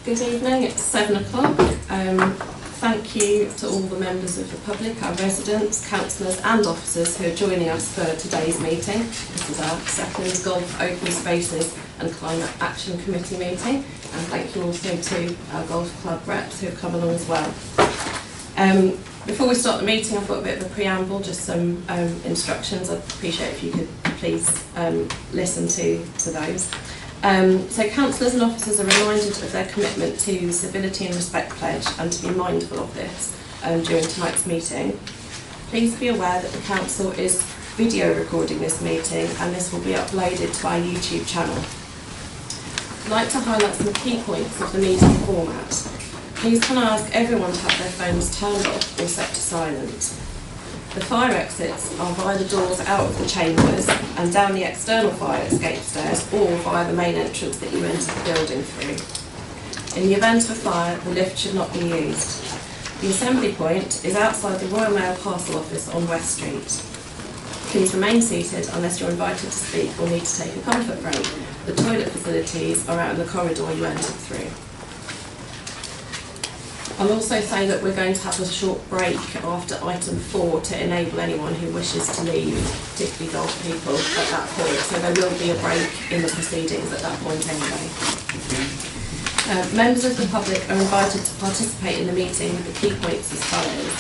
Good evening, it's 7 o'clock. Thank you to all the members of the public, our residents, councillors and officers who are joining us for today's meeting. This is our second Golf Open Spaces and Climate Action Committee meeting, and thank you also to our golf club reps who have come along as well. Before we start the meeting, I've got a bit of a preamble, just some instructions. I'd appreciate if you could please listen to those. So councillors and officers are reminded of their commitment to civility and respect pledge and to be mindful of this during tonight's meeting. Please be aware that the council is video recording this meeting and this will be uploaded to our YouTube channel. I'd like to highlight some key points of the meeting format. Please can I ask everyone to have their phones turned off or set to silent. The fire exits are via the doors out of the chambers and down the external fire escape stairs or via the main entrance that you enter the building through. In the event of fire, the lift should not be used. The assembly point is outside the Royal Mail Parcel Office on West Street. Please remain seated unless you're invited to speak or need to take a comfort break. The toilet facilities are out in the corridor you entered through. I'll also say that we're going to have a short break after item 4 to enable anyone who wishes to leave, particularly golf people, at that point. So there will be a break in the proceedings at that point anyway. Members of the public are invited to participate in the meeting with the key points as follows.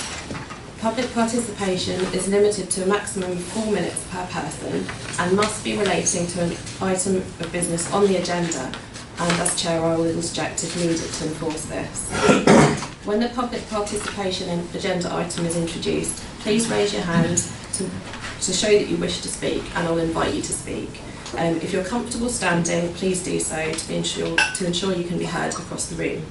Public participation is limited to a maximum of 4 minutes per person and must be relating to an item of business on the agenda, and as Chair I will interject if needed to enforce this. When the public participation in agenda item is introduced, please raise your hand to show that you wish to speak, and I'll invite you to speak. If you're comfortable standing, please do so to ensure you can be heard across the room.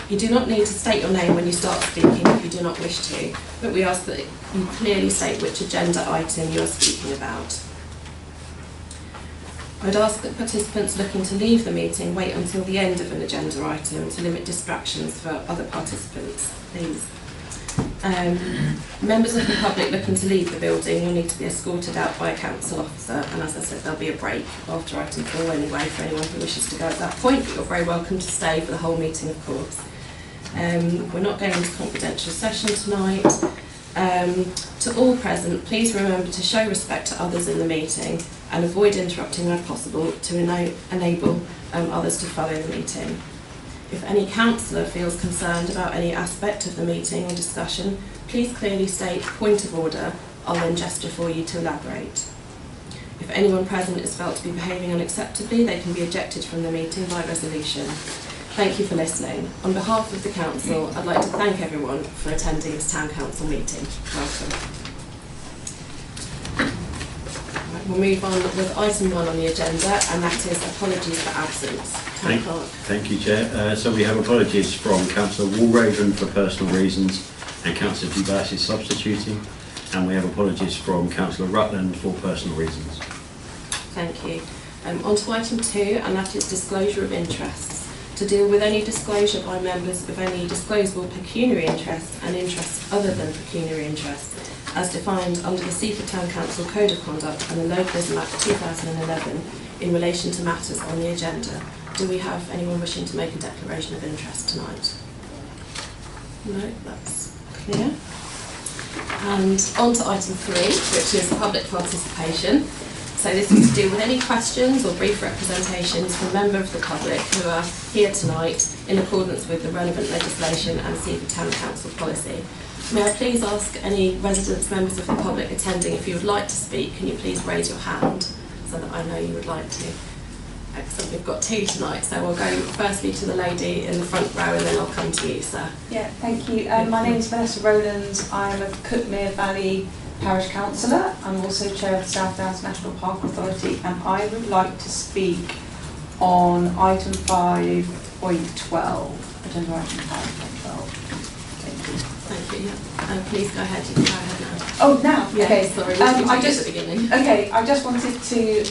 You do not need to state your name when you start speaking if you do not wish to, but we ask that you clearly state which agenda item you are speaking about. I'd ask that participants looking to leave the meeting wait until the end of an agenda item to limit distractions for other participants, please. Members of the public looking to leave the building will need to be escorted out by a council officer, and as I said, there'll be a break after item 4 anyway for anyone who wishes to go at that point, but you're very welcome to stay for the whole meeting, of course. We're not going into confidential session tonight. To all present, please remember to show respect to others in the meeting and avoid interrupting where possible to enable others to follow the meeting. If any councillor feels concerned about any aspect of the meeting or discussion, please clearly state point of order. I'll then gesture for you to elaborate. If anyone present is felt to be behaving unacceptably, they can be ejected from the meeting by resolution. Thank you for listening. On behalf of the Council, I'd like to thank everyone for attending this Town Council meeting. Welcome. Right, we'll move on with item 1 on the agenda, and that is apologies for absence. Thank you, Chair. So we have apologies from Councillor Walraven for personal reasons and Councillor Dubas is substituting, and we have apologies from Councillor Rutland for personal reasons. Thank you. On to item 2, and that is disclosure of interests. To deal with any disclosure by members of any disclosable pecuniary interests and interests other than pecuniary interests, as defined under the Seaford Town Council Code of Conduct and the Localism Act 2011 in relation to matters on the agenda. Do we have anyone wishing to make a declaration of interest tonight? No, that's clear. And on to item 3, which is public participation. So this is to do with any questions or brief representations from members of the public who are here tonight in accordance with the relevant legislation and Seaford Town Council policy. May I please ask any residents, members of the public attending, if you would like to speak, can you please raise your hand so that I know you would like to? Excellent, we've got 2 tonight, so we'll go firstly to the lady in the front row and then I'll come to you, sir. Yeah, thank you. My name is Vanessa Rowlands. I'm a Cookmere Valley Parish Councillor. I'm also Chair of the South Downs National Park Authority, and I would like to speak on item 5.12, agenda item 5.12. Thank you. Thank you. Yeah. Please go ahead. You can go ahead now. Oh, now? Yeah, okay. Sorry, I just at the beginning. Okay, I just wanted to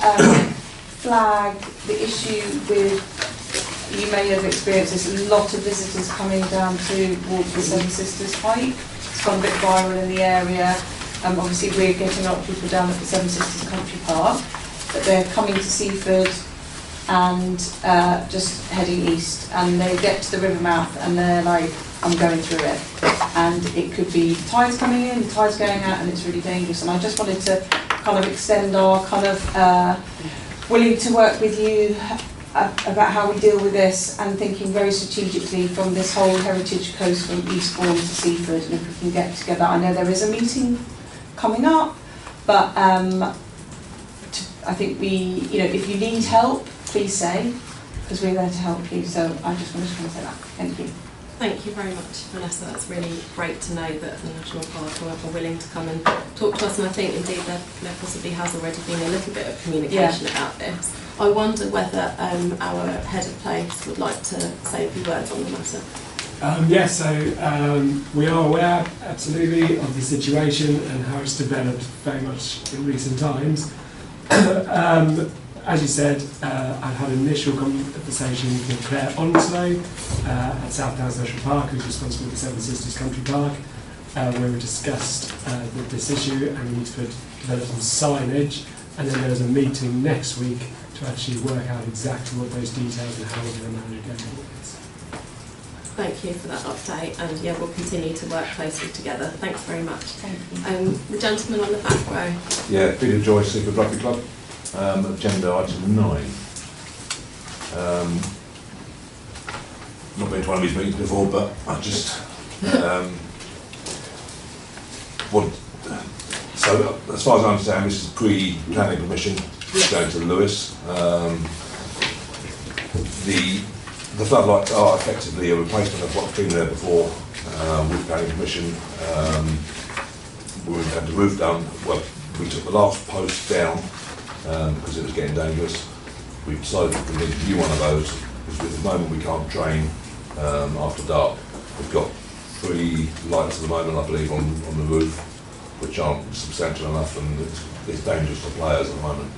flag the issue with, you may have experienced this, a lot of visitors coming down towards the Seven Sisters hike. It's gone a bit viral in the area. Obviously we're getting a lot of people down at the Seven Sisters Country Park, but they're coming to Seaford and just heading east, and they get to the river mouth and they're like, I'm going through it, and it could be tides coming in, tides going out, and it's really dangerous. And I just wanted to kind of extend our kind of willing to work with you about how we deal with this, and thinking very strategically from this whole heritage coast from Eastbourne to Seaford, and if we can get together. I know there is a meeting coming up, but I think if you need help, please say, because we're there to help you. So I just wanted to say that. Thank you. Thank you very much, Vanessa. That's really great to know that the National Park are willing to come and talk to us, and I think indeed there possibly has already been a little bit of communication about this. I wonder whether our head of place would like to say a few words on the matter. Yes, so we are aware, absolutely, of the situation and how it's developed very much in recent times. As you said, I've had an initial conversation with Claire Onslow at South Downs National Park, who's responsible for Seven Sisters Country Park, where we discussed this issue and we need to develop some signage. And then there's a meeting next week to actually work out exactly what those details and how we're going to manage going forwards. Thank you for that update, and yeah, we'll continue to work closely together. Thanks very much. Thank you. The gentleman on the back row. Yeah, Peter Joyce, Seaford Rugby Club. Agenda item 9. Not been to one of these meetings before, but I just so as far as I understand, this is pre-planning permission going to Lewis. The floodlights are effectively a replacement of what's been there before with planning permission. We had the roof done. Well, we took the last post down because it was getting dangerous. We decided that we need a new one of those because at the moment we can't train after dark. We've got 3 lights at the moment, I believe, on the roof, which aren't substantial enough, and it's dangerous for players at the moment.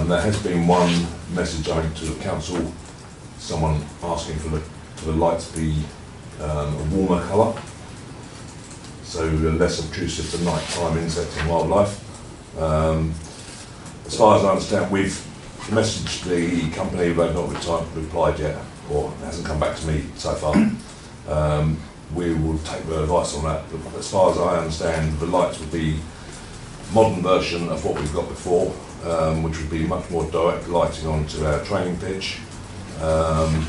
There has been one message, I think, to the council, someone asking for the lights to be a warmer colour, so less obtrusive to night-time insects and wildlife. As far as I understand, we've messaged the company, they've not replied yet, or it hasn't come back to me so far. We will take their advice on that, but as far as I understand, the lights would be a modern version of what we've got before, which would be much more direct lighting onto our training pitch, and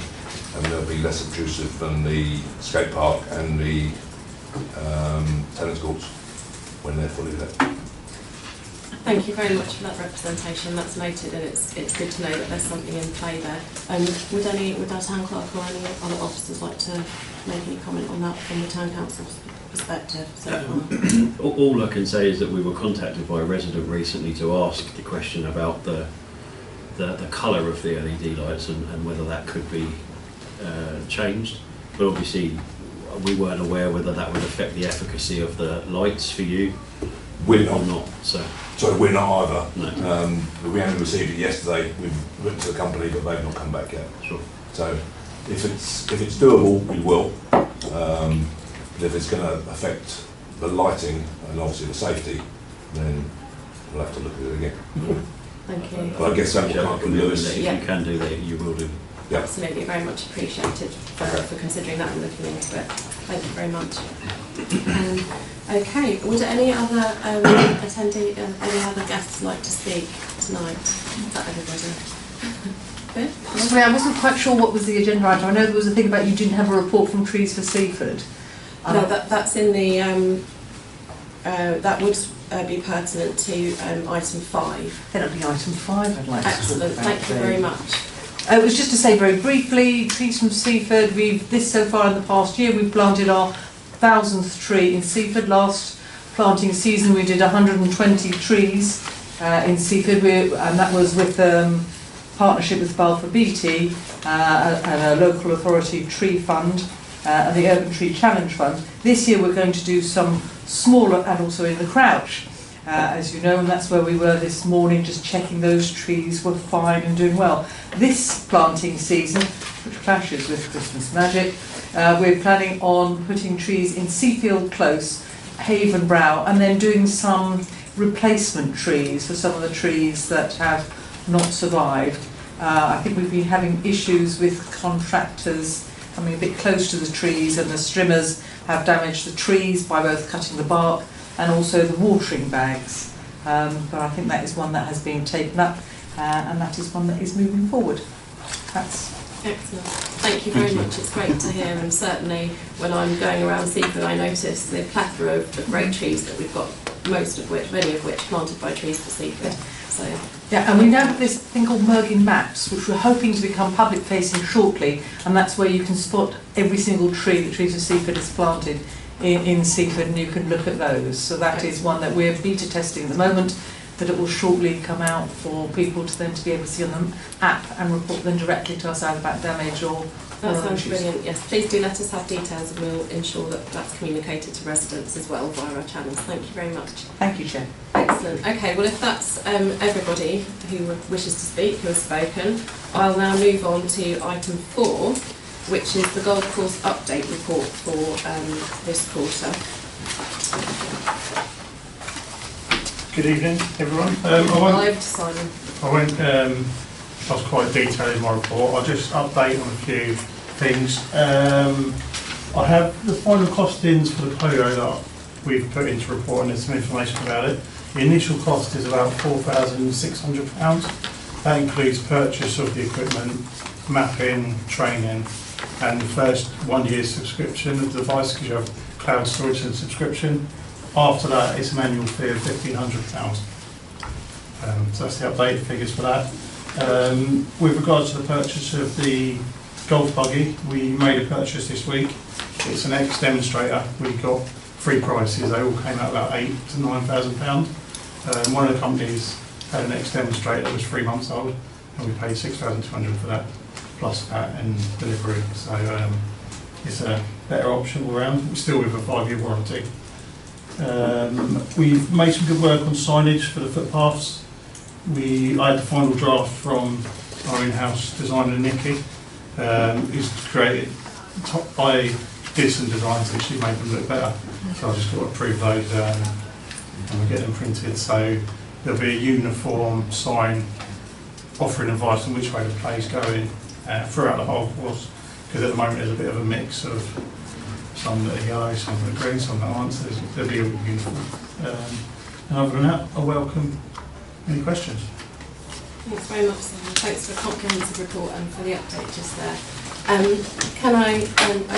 they'll be less obtrusive than the skate park and the tennis courts when they're fully lit. Thank you very much for that representation. That's noted, and it's good to know that there's something in play there. Would our town clerk or any other officers like to make any comment on that from the town council's perspective? All I can say is that we were contacted by a resident recently to ask the question about the colour of the LED lights and whether that could be changed. But obviously, we weren't aware whether that would affect the efficacy of the lights for you. We're or not. not. So we're not either. No. We only received it yesterday. We've written to the company, but they've not come back yet. Sure. So if it's doable, we will. But if it's going to affect the lighting and obviously the safety, then we'll have to look at it again. Thank you. But I guess that's what can't do Lewis. If you can do that, you will do. Yeah. Absolutely, very much appreciated for considering that and looking into it. Thank you very much. Okay, would any other attendee, any other guests like to speak tonight? Is that everybody? Good. Sorry, I wasn't quite sure what was the agenda item. I know there was a thing about you didn't have a report from Trees for Seaford. No, that's in the, that would be pertinent to item 5. Then it'll be item 5 I'd like to Excellent, talk about. thank you very much. It was just to say very briefly, Trees from Seaford, so far in the past year, we've planted our 1000th tree in Seaford. Last planting season we did 120 trees in Seaford, and that was with partnership with Balfour Beatty and a local authority tree fund and the Urban Tree Challenge Fund. This year we're going to do some smaller and also in the Crouch, as you know, and that's where we were this morning, just checking those trees were fine and doing well. This planting season, which clashes with Christmas magic, we're planning on putting trees in Seafield Close, Haven Brow, and then doing some replacement trees for some of the trees that have not survived. I think we've been having issues with contractors coming a bit close to the trees, and the strimmers have damaged the trees by both cutting the bark and also the watering bags. But I think that is one that has been taken up, and that is one that is moving forward. That's excellent. Thank you very much. It's great to hear, and certainly when I'm going around Seaford, I notice the plethora of great trees that we've got, many of which planted by Trees for Seaford. So yeah, and we now have this thing called Mergin Maps, which we're hoping to become public facing shortly, and that's where you can spot every single tree that Trees for Seaford has planted in Seaford, and you can look at those. So that is one that we're beta testing at the moment, but it will shortly come out for people to then to be able to see on the app and report them directly to us either about damage or that sounds issues. brilliant. Yes, please do let us have details, and we'll ensure that that's communicated to residents as well via our channels. Thank you very much. Thank you, Chair. Excellent. Okay, well, if that's everybody who wishes to speak, who has spoken, I'll now move on to item 4, which is the golf course update report for this quarter. Good evening, everyone. Over to Simon. I was quite detailed in my report. I'll just update on a few things. I have the final costings for the polo that we've put into report, and there's some information about it. The initial cost is about £4,600. That includes purchase of the equipment, mapping, training, and the first 1 year's subscription of the device, because you have cloud storage and subscription. After that, it's an annual fee of £1,500. So that's the updated figures for that. With regards to the purchase of the golf buggy, we made a purchase this week. It's an ex-demonstrator. We got 3 prices. They all came out about £8,000 to £9,000. One of the companies had an ex-demonstrator that was 3 months old, and we paid £6,200 for that, plus that and delivery. So it's a better option all around, still with a 5-year warranty. We've made some good work on signage for the footpaths. I had the final draft from our in-house designer Nikki, who's created by Disson Designs, which she made them look better. So I just got to approve those and we get them printed. So there'll be a uniform sign offering advice on which way the play is going throughout the whole course. Because at the moment there's a bit of a mix of some that are yellow, some that are green, some that aren't. So there'll be a uniform. And other than that, I welcome any questions. Thanks very much, Simon. Thanks for a comprehensive report and for the update just there. Can I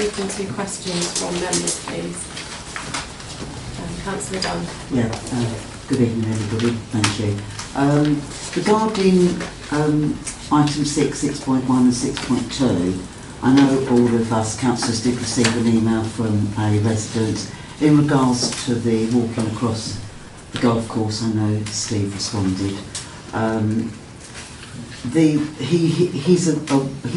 open to questions from members, please? Councillor Dunn. Yeah, good evening everybody, thank you. Regarding item 6, 6.1 and 6.2, I know all of us councillors did receive an email from a resident in regards to the walking across the golf course. I know Steve responded. He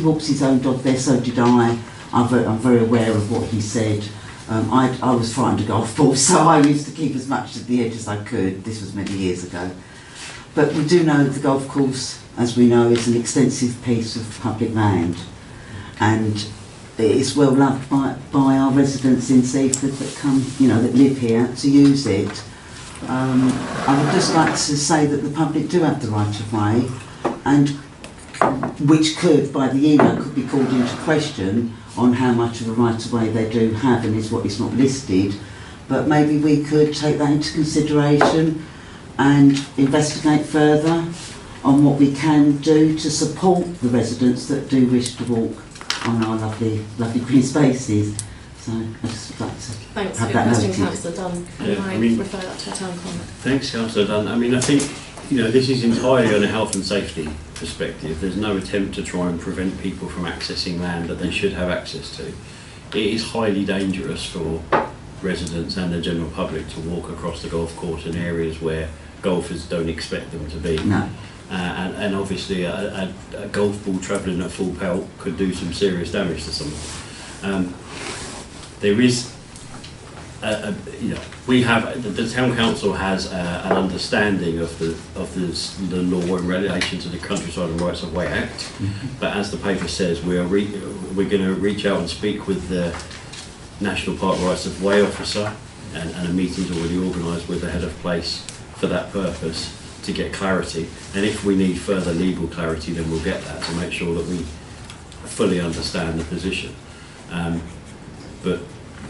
walks his own dog there, so did I. I'm very aware of what he said. I was frightened of golf balls, so I used to keep as much at the edge as I could. This was many years ago. But we do know the golf course, as we know, is an extensive piece of public land, and it's well loved by our residents in Seaford that come, that live here to use it. I would just like to say that the public do have the right of way, and which could, by the email, could be called into question on how much of a right of way they do have and is what is not listed. But maybe we could take that into consideration and investigate further on what we can do to support the residents that do wish to walk on our lovely green spaces. So I just would like to Thanks have for your that question, noted. Councillor Dunn. Can Yeah, I I mean- refer that to a town comment? Thanks, Councillor Dunn. I think, this is entirely on a health and safety perspective. There's no attempt to try and prevent people from accessing land that they should have access to. It is highly dangerous for residents and the general public to walk across the golf course in areas where golfers don't expect them to be. No. And obviously a golf ball travelling at full pelt could do some serious damage to someone. There is, we have, the town council has an understanding of the law in relation to the Countryside and Rights of Way Act. Mm-hmm. But as the paper says, we're going to reach out and speak with the National Park Rights of Way officer, and a meeting's already organised with the head of place for that purpose. to get clarity, and if we need further legal clarity, then we'll get that to make sure that we fully understand the position. But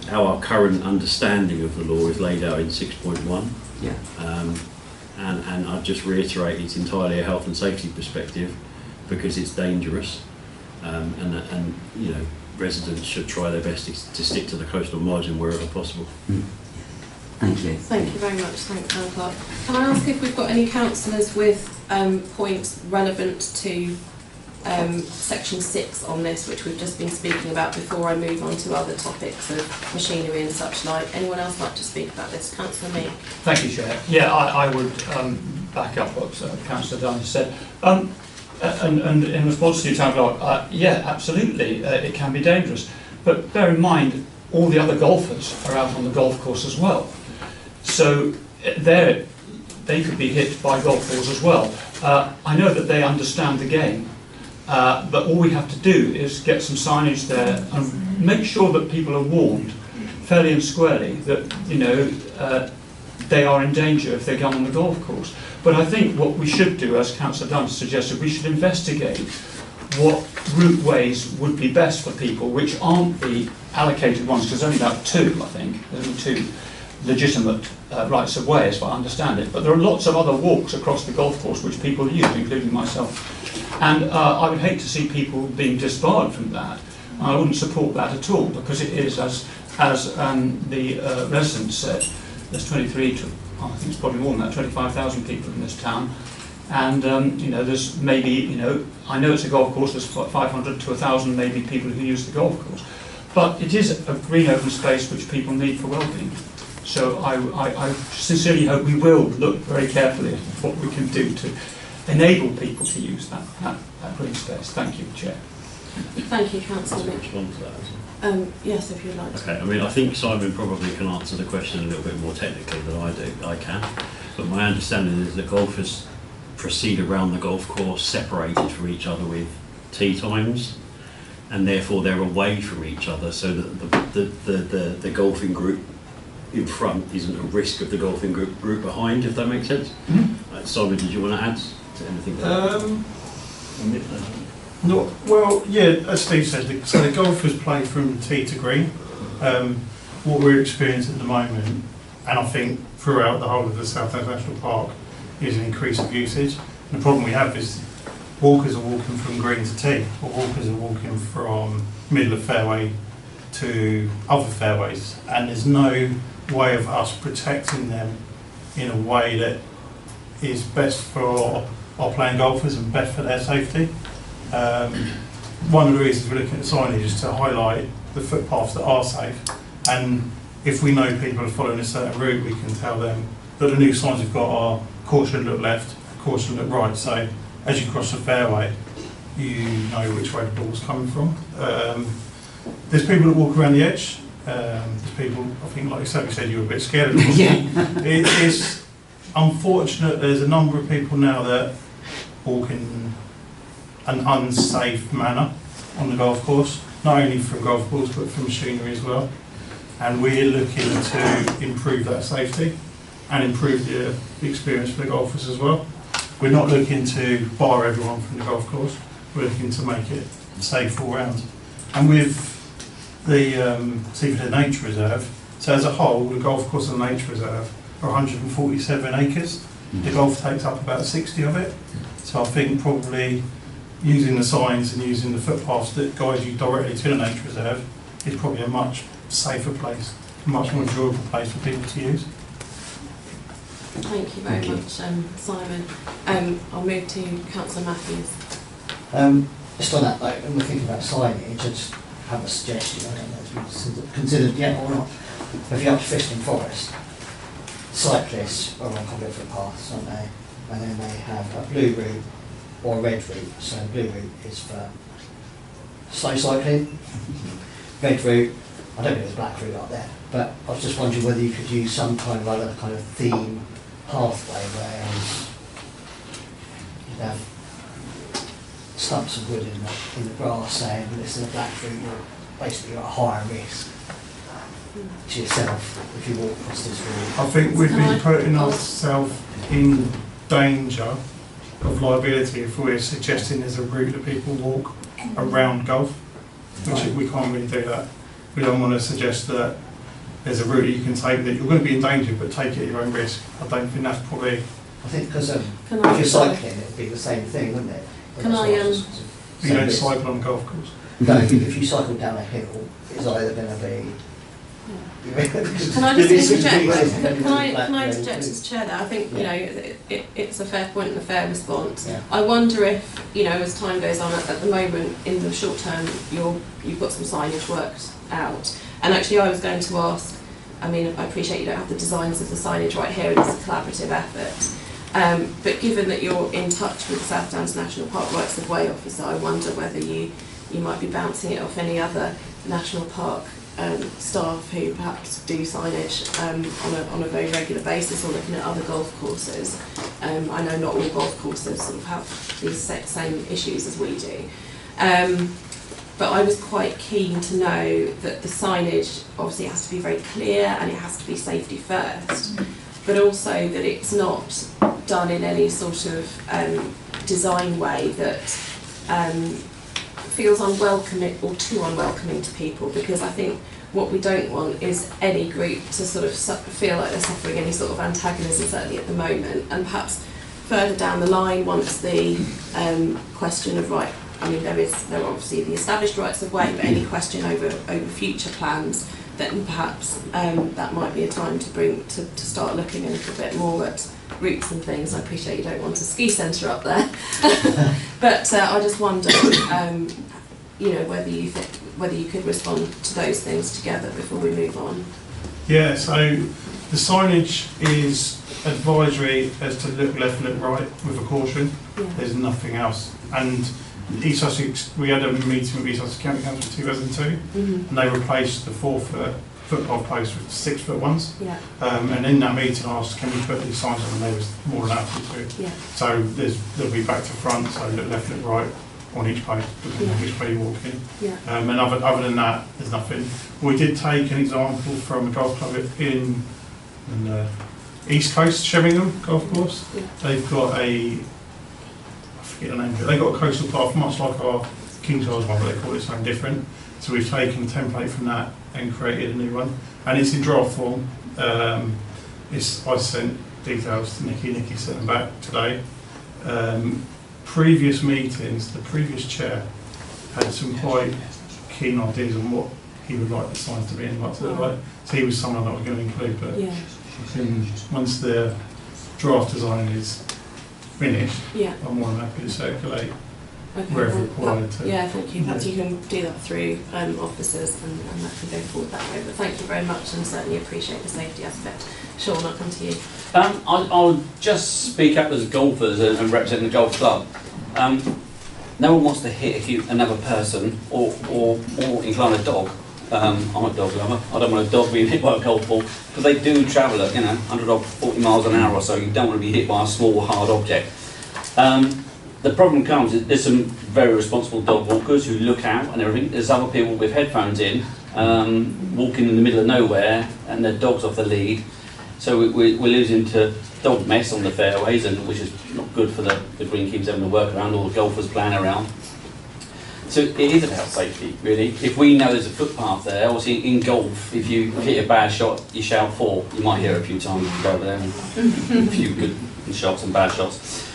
our current understanding of the law is laid out in 6.1. Yeah. And I'd just reiterate, it's entirely a health and safety perspective because it's dangerous, and you know, residents should try their best to stick to the coastal margin wherever possible. Thank you. Thank you very much. Thanks, Anne Clark. Can I ask if we've got any councillors with points relevant to section 6 on this, which we've just been speaking about, before I move on to other topics of machinery and such like? Anyone else like to speak about this? Councillor Meek. Thank you, Chair. Yeah, I would back up what Councillor Dunn said. And in response to you, Town Clerk, yeah, absolutely, it can be dangerous. But bear in mind, all the other golfers are out on the golf course as well. So they could be hit by golf balls as well. I know that they understand the game, but all we have to do is get some signage there and make sure that people are warned fairly and squarely that, you know, they are in danger if they go on the golf course. But I think what we should do, as Councillor Dunn suggested, we should investigate what route ways would be best for people, which aren't the allocated ones, because there's only about 2, I think. There's only 2 legitimate rights of way, as I understand it. But there are lots of other walks across the golf course which people use, including myself. And I would hate to see people being disbarred from that. I wouldn't support that at all, because it is, as the residents said, there's 23 to, I think it's probably more than that, 25,000 people in this town. And, you know, there's maybe, you know, I know it's a golf course, there's 500 to 1,000 maybe people who use the golf course. But it is a green open space which people need for well-being. So I sincerely hope we will look very carefully at what we can do to enable people to use that green space. Thank you, Chair. Thank you, Councillor Meek. Respond to that. Yes, if you'd like to. Okay, I mean, I think Simon probably can answer the question a little bit more technically than I do. I can, but my understanding is that golfers proceed around the golf course separated from each other with tee times, and therefore they're away from each other, so that the golfing group in front isn't at risk of the golfing group behind, if that makes sense. Mm-hmm. Simon, did you want to add to anything? No, well, yeah, as Steve said, so the golfers play from tee to green. What we're experiencing at the moment, and I think throughout the whole of the South Downs National Park, is an increase of usage. And the problem we have is walkers are walking from green to tee, or walkers are walking from middle of fairway to other fairways, and there's no way of us protecting them in a way that is best for our playing golfers and best for their safety. One of the reasons we're looking at signage is to highlight the footpaths that are safe, and if we know people are following a certain route, we can tell them that the new signs we've got are caution look left, caution look right, so as you cross the fairway you know which way the ball's coming from. There's people that walk around the edge, there's people, I think like you said, you were a bit scared of them. Yeah. It is unfortunate there's a number of people now that walk in an unsafe manner on the golf course, not only from golf balls but from machinery as well, and we're looking to improve that safety and improve the experience for the golfers as well. We're not looking to bar everyone from the golf course, we're looking to make it safe all round. And with the Seaford Nature Reserve, so as a whole the golf course and the nature reserve are 147 acres, the golf takes up about 60 of it, so I think probably using the signs and using the footpaths that guide you directly to the nature reserve is probably a much safer place, a much more enjoyable place for people to use. Thank you very much, Simon. I'll move to Councillor Matthews. Just on that note, when we're thinking about signage, I just have a suggestion, I don't know if you've considered yet or not. If you're up to Fiston Forest, cyclists are on public footpaths, aren't they? And then they have a blue route or a red route. So blue route is for slow cycling. Red route, I don't think there's a black route up there, but I was just wondering whether you could use some kind of other kind of theme pathway where you'd have stumps of wood in the grass saying this is a black route, you're basically at a higher risk to yourself if you walk across this route. I think we'd be putting ourselves in danger of liability if we're suggesting there's a route that people walk around golf, which we can't really do that. We don't want to suggest that there's a route you can take that you're going to be in danger, but take it at your own risk. I don't think that's probably... I think because if Can I- you're cycling, it'd be the same thing, wouldn't it? Can I, You don't cycle on a golf course. No, if you cycle down a hill, it's either going to be... Can I just interject? Can I interject as chair there? I think, you know, it's a fair point and a fair response. Yeah. I wonder if, you know, as time goes on, at the moment, in the short term, you've got some signage worked out. And actually I was going to ask, I mean, I appreciate you don't have the designs of the signage right here, and it's a collaborative effort. But given that you're in touch with the South Downs National Park Rights of Way officer, I wonder whether you might be bouncing it off any other national park staff who perhaps do signage on a very regular basis, or looking at other golf courses. I know not all golf courses sort of have these same issues as we do. But I was quite keen to know that the signage obviously has to be very clear and it has to be safety first, but also that it's not done in any sort of design way that feels unwelcoming or too unwelcoming to people, because I think what we don't want is any group to sort of feel like they're suffering any sort of antagonism, certainly at the moment, and perhaps further down the line, once the question of right, I mean there are obviously the established rights of way, but any question over future plans, then perhaps that might be a time to start looking a little bit more at routes and things. I appreciate you don't want a ski centre up there, but I just wonder, you know, whether you could respond to those things together before we move on. Yeah. So the signage is advisory as to look left, look right with a caution. Yeah. There's nothing else. And East Sussex, we had a meeting with East Sussex County Council in 2002, and they replaced the 4-foot footpath posts with 6-foot ones. Yeah. And in that meeting I asked, can we put these signs on, and they was more than happy to. Yeah. So they'll be back to front, so look left, look right on each post, depending on which way you walk in. Yeah. And other than that, there's nothing. We did take an example from a golf club in the East Coast, Sheringham Golf Course. Yeah. They've got I forget the name of it, they've got a coastal path much like our King Charles one, but they call it something different. So we've taken a template from that and created a new one. And it's in draft form. I sent details to Nikki sent them back today. Previous meetings, the previous chair had some quite keen ideas on what he would like the signs to be and what to look like. So he was someone that I was going to include, but once the draft design is finished, I'm more than happy to circulate wherever required. Yeah, thank you. Perhaps you can do that through officers, and that can go forward that way. But thank you very much, and certainly appreciate the safety aspect. Sean, I'll come to you. I'll just speak up as golfers and representing the golf club. No one wants to hit another person or incline a dog. I'm a dog lover. I don't want a dog being hit by a golf ball, because they do travel at 140 miles an hour or so. You don't want to be hit by a small hard object. The problem comes is there's some very responsible dog walkers who look out and everything. There's other people with headphones in, walking in the middle of nowhere, and their dog's off the lead. So we're losing to dog mess on the fairways, and which is not good for the greenkeepers having to work around, all the golfers playing around. So it is about safety, really. If we know there's a footpath there, obviously in golf, if you hit a bad shot, you shout 4. You might hear it a few times if you go over there, and a few good shots and bad shots.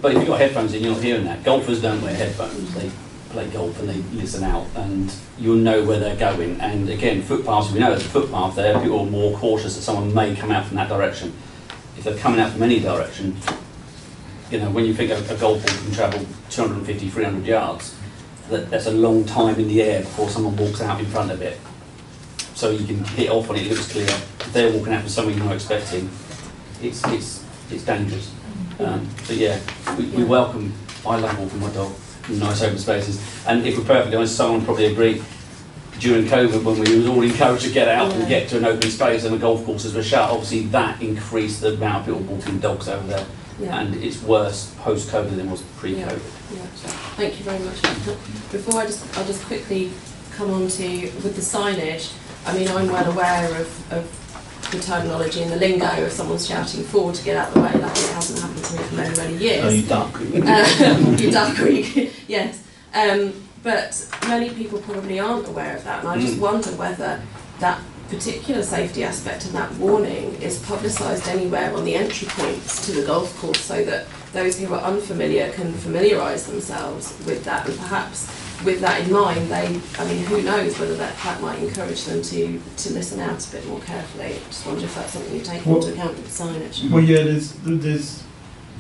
But if you've got headphones in, you're not hearing that. Golfers don't wear headphones. They play golf and they listen out, and you'll know where they're going. And again, footpaths, we know there's a footpath there, people are more cautious that someone may come out from that direction. If they're coming out from any direction, when you think a golf ball can travel 250, 300 yards, that's a long time in the air before someone walks out in front of it. So you can hit off when it looks clear. If they're walking out from somewhere you're not expecting, it's dangerous. But yeah, we welcome, I love walking my dog in nice open spaces. And if we're perfectly honest, someone probably agree, during COVID when we were all encouraged to get out and get to an open space and the golf courses were shut, obviously that increased the amount of people walking dogs over there. Yeah. And it's worse post-COVID than it was pre-COVID. Yeah. So, thank you very much. Before I'll just quickly come on to with the signage. I mean, I'm well aware of the terminology and the lingo of someone shouting 4 to get out of the way. That hasn't happened to me for many, many years. Oh, you duck. You duck, or you, yes. But many people probably aren't aware of that, and I just wonder whether that particular safety aspect and that warning is publicised anywhere on the entry points to the golf course, so that those who are unfamiliar can familiarise themselves with that, and perhaps with that in mind, who knows whether that might encourage them to listen out a bit more carefully. I just wonder if that's something you take into account with the signage. Well, yeah, there's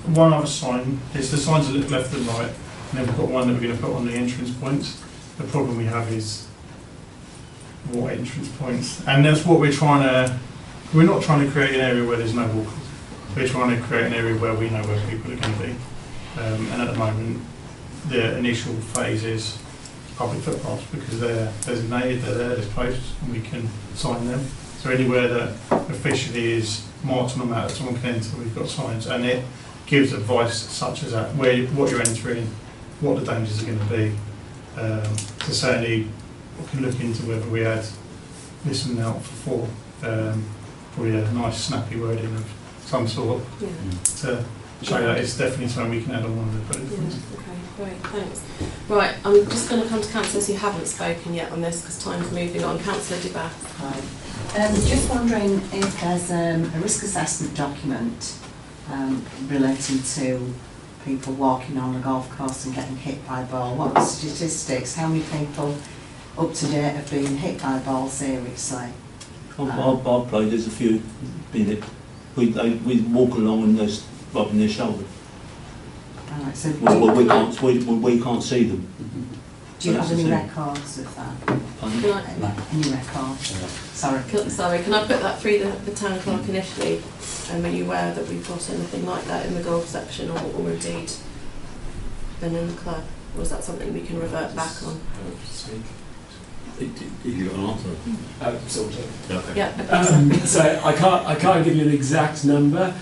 one other sign. It's the signs that look left and right, and then we've got one that we're going to put on the entrance points. The problem we have is what entrance points, and that's what we're trying to. We're not trying to create an area where there's no walkers. We're trying to create an area where we know where people are going to be. And at the moment, the initial phase is public footpaths because they're designated, they're there, there's posts, and we can sign them. So anywhere that officially is marked on the map that someone can enter, we've got signs, and it gives advice such as that, what you're entering, what the dangers are going to be. So certainly, we can look into whether we add this and out for probably a nice snappy wording of some sort to show that it's definitely something we can add on one of the bullet points. Okay, great, thanks. Right, I'm just going to come to councillors who haven't spoken yet on this because time's moving on. Councillor DeBath. Hi. Just wondering if there's a risk assessment document relating to people walking on a golf course and getting hit by a ball. What are the statistics? How many people up to date have been hit by balls seriously? I've played, there's a few been it. We walk along and they're rubbing their shoulder. Right, so we can't see them. Do you have any records of that? Any records? Sorry. Sorry, can I put that through the town clerk initially? And are you aware that we've got anything like that in the golf section or indeed been in the club? Or is that something we can revert back on? If you've got an answer. Sort of. Okay. Yeah, So I can't give you an exact number,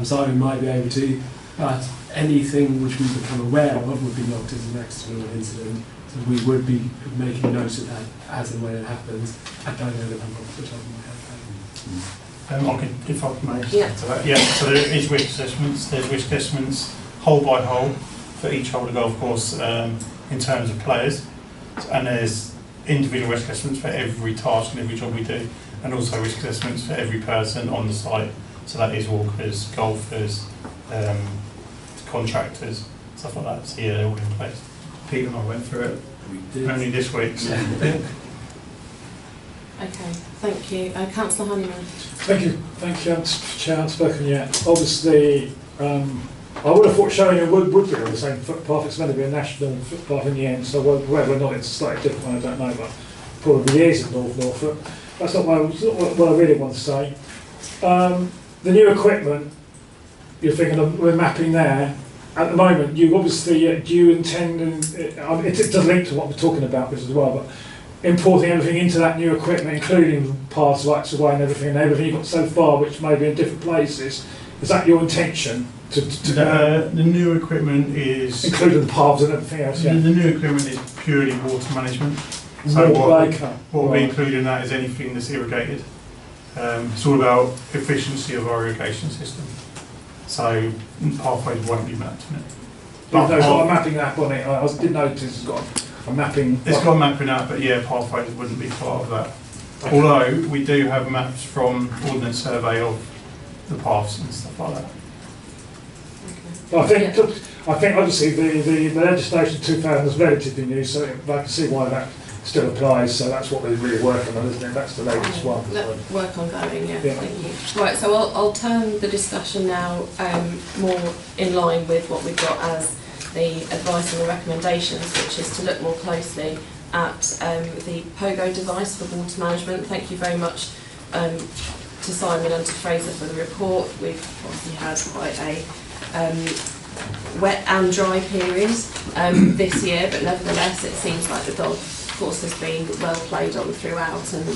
Simon might be able to, but anything which we become aware of would be logged as an accident or incident. So we would be making notes of that as and when it happens. I don't know the number off the top of my head. I can, if I may, to that. Yeah, so there is risk assessments. There's risk assessments hole by hole for each hole of the golf course in terms of players, and there's individual risk assessments for every task and every job we do, and also risk assessments for every person on the site. So that is walkers, golfers, contractors, stuff like that. So yeah, they're all in place. Pete and I went through it only this week. So. Okay, thank you. Councillor Honeyman. Thank you, Chair. I haven't spoken yet. Obviously, I would have thought showing would be on the same footpath. It's going to be a national footpath in the end, so whether or not it's slightly different, I don't know, but probably is in North Norfolk. That's not what I really want to say. The new equipment, you're thinking of, we're mapping there. At the moment, you obviously, do you intend, it does link to what we're talking about this as well, but importing everything into that new equipment, including paths, rights of way and everything you've got so far, which may be in different places, is that your intention? The new equipment is... Including the paths and everything else, yeah? The new equipment is purely water management. So what we include in that is anything that's irrigated. It's all about efficiency of our irrigation system. So pathways won't be mapped in it. But it's got a mapping app on it. I did notice it's got a mapping... It's got a mapping app, but yeah, pathways wouldn't be part of that. Okay. Although we do have maps from Ordnance Survey of the paths and stuff like that. Okay. I think obviously the legislation 2000 is relatively new, so I can see why that still applies, so that's what we're really working on, isn't it? That's the latest one. Work ongoing, yeah. Thank you. Right, so I'll turn the discussion now more in line with what we've got as the advice and the recommendations, which is to look more closely at the POGO device for water management. Thank you very much to Simon and to Fraser for the report. We've obviously had quite a wet and dry period this year, but nevertheless it seems like the golf course has been well played on throughout, and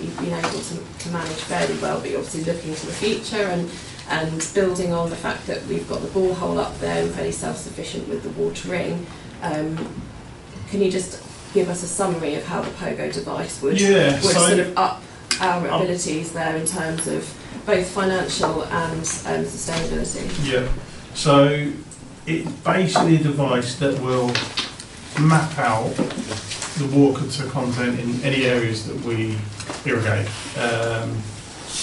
you've been able to manage fairly well, but you're obviously looking to the future and building on the fact that we've got the borehole up there and fairly self-sufficient with the watering. Can you just give us a summary of how the POGO device would sort of up our abilities there in terms of both financial and sustainability? Yeah. So it's basically a device that will map out the water content in any areas that we irrigate.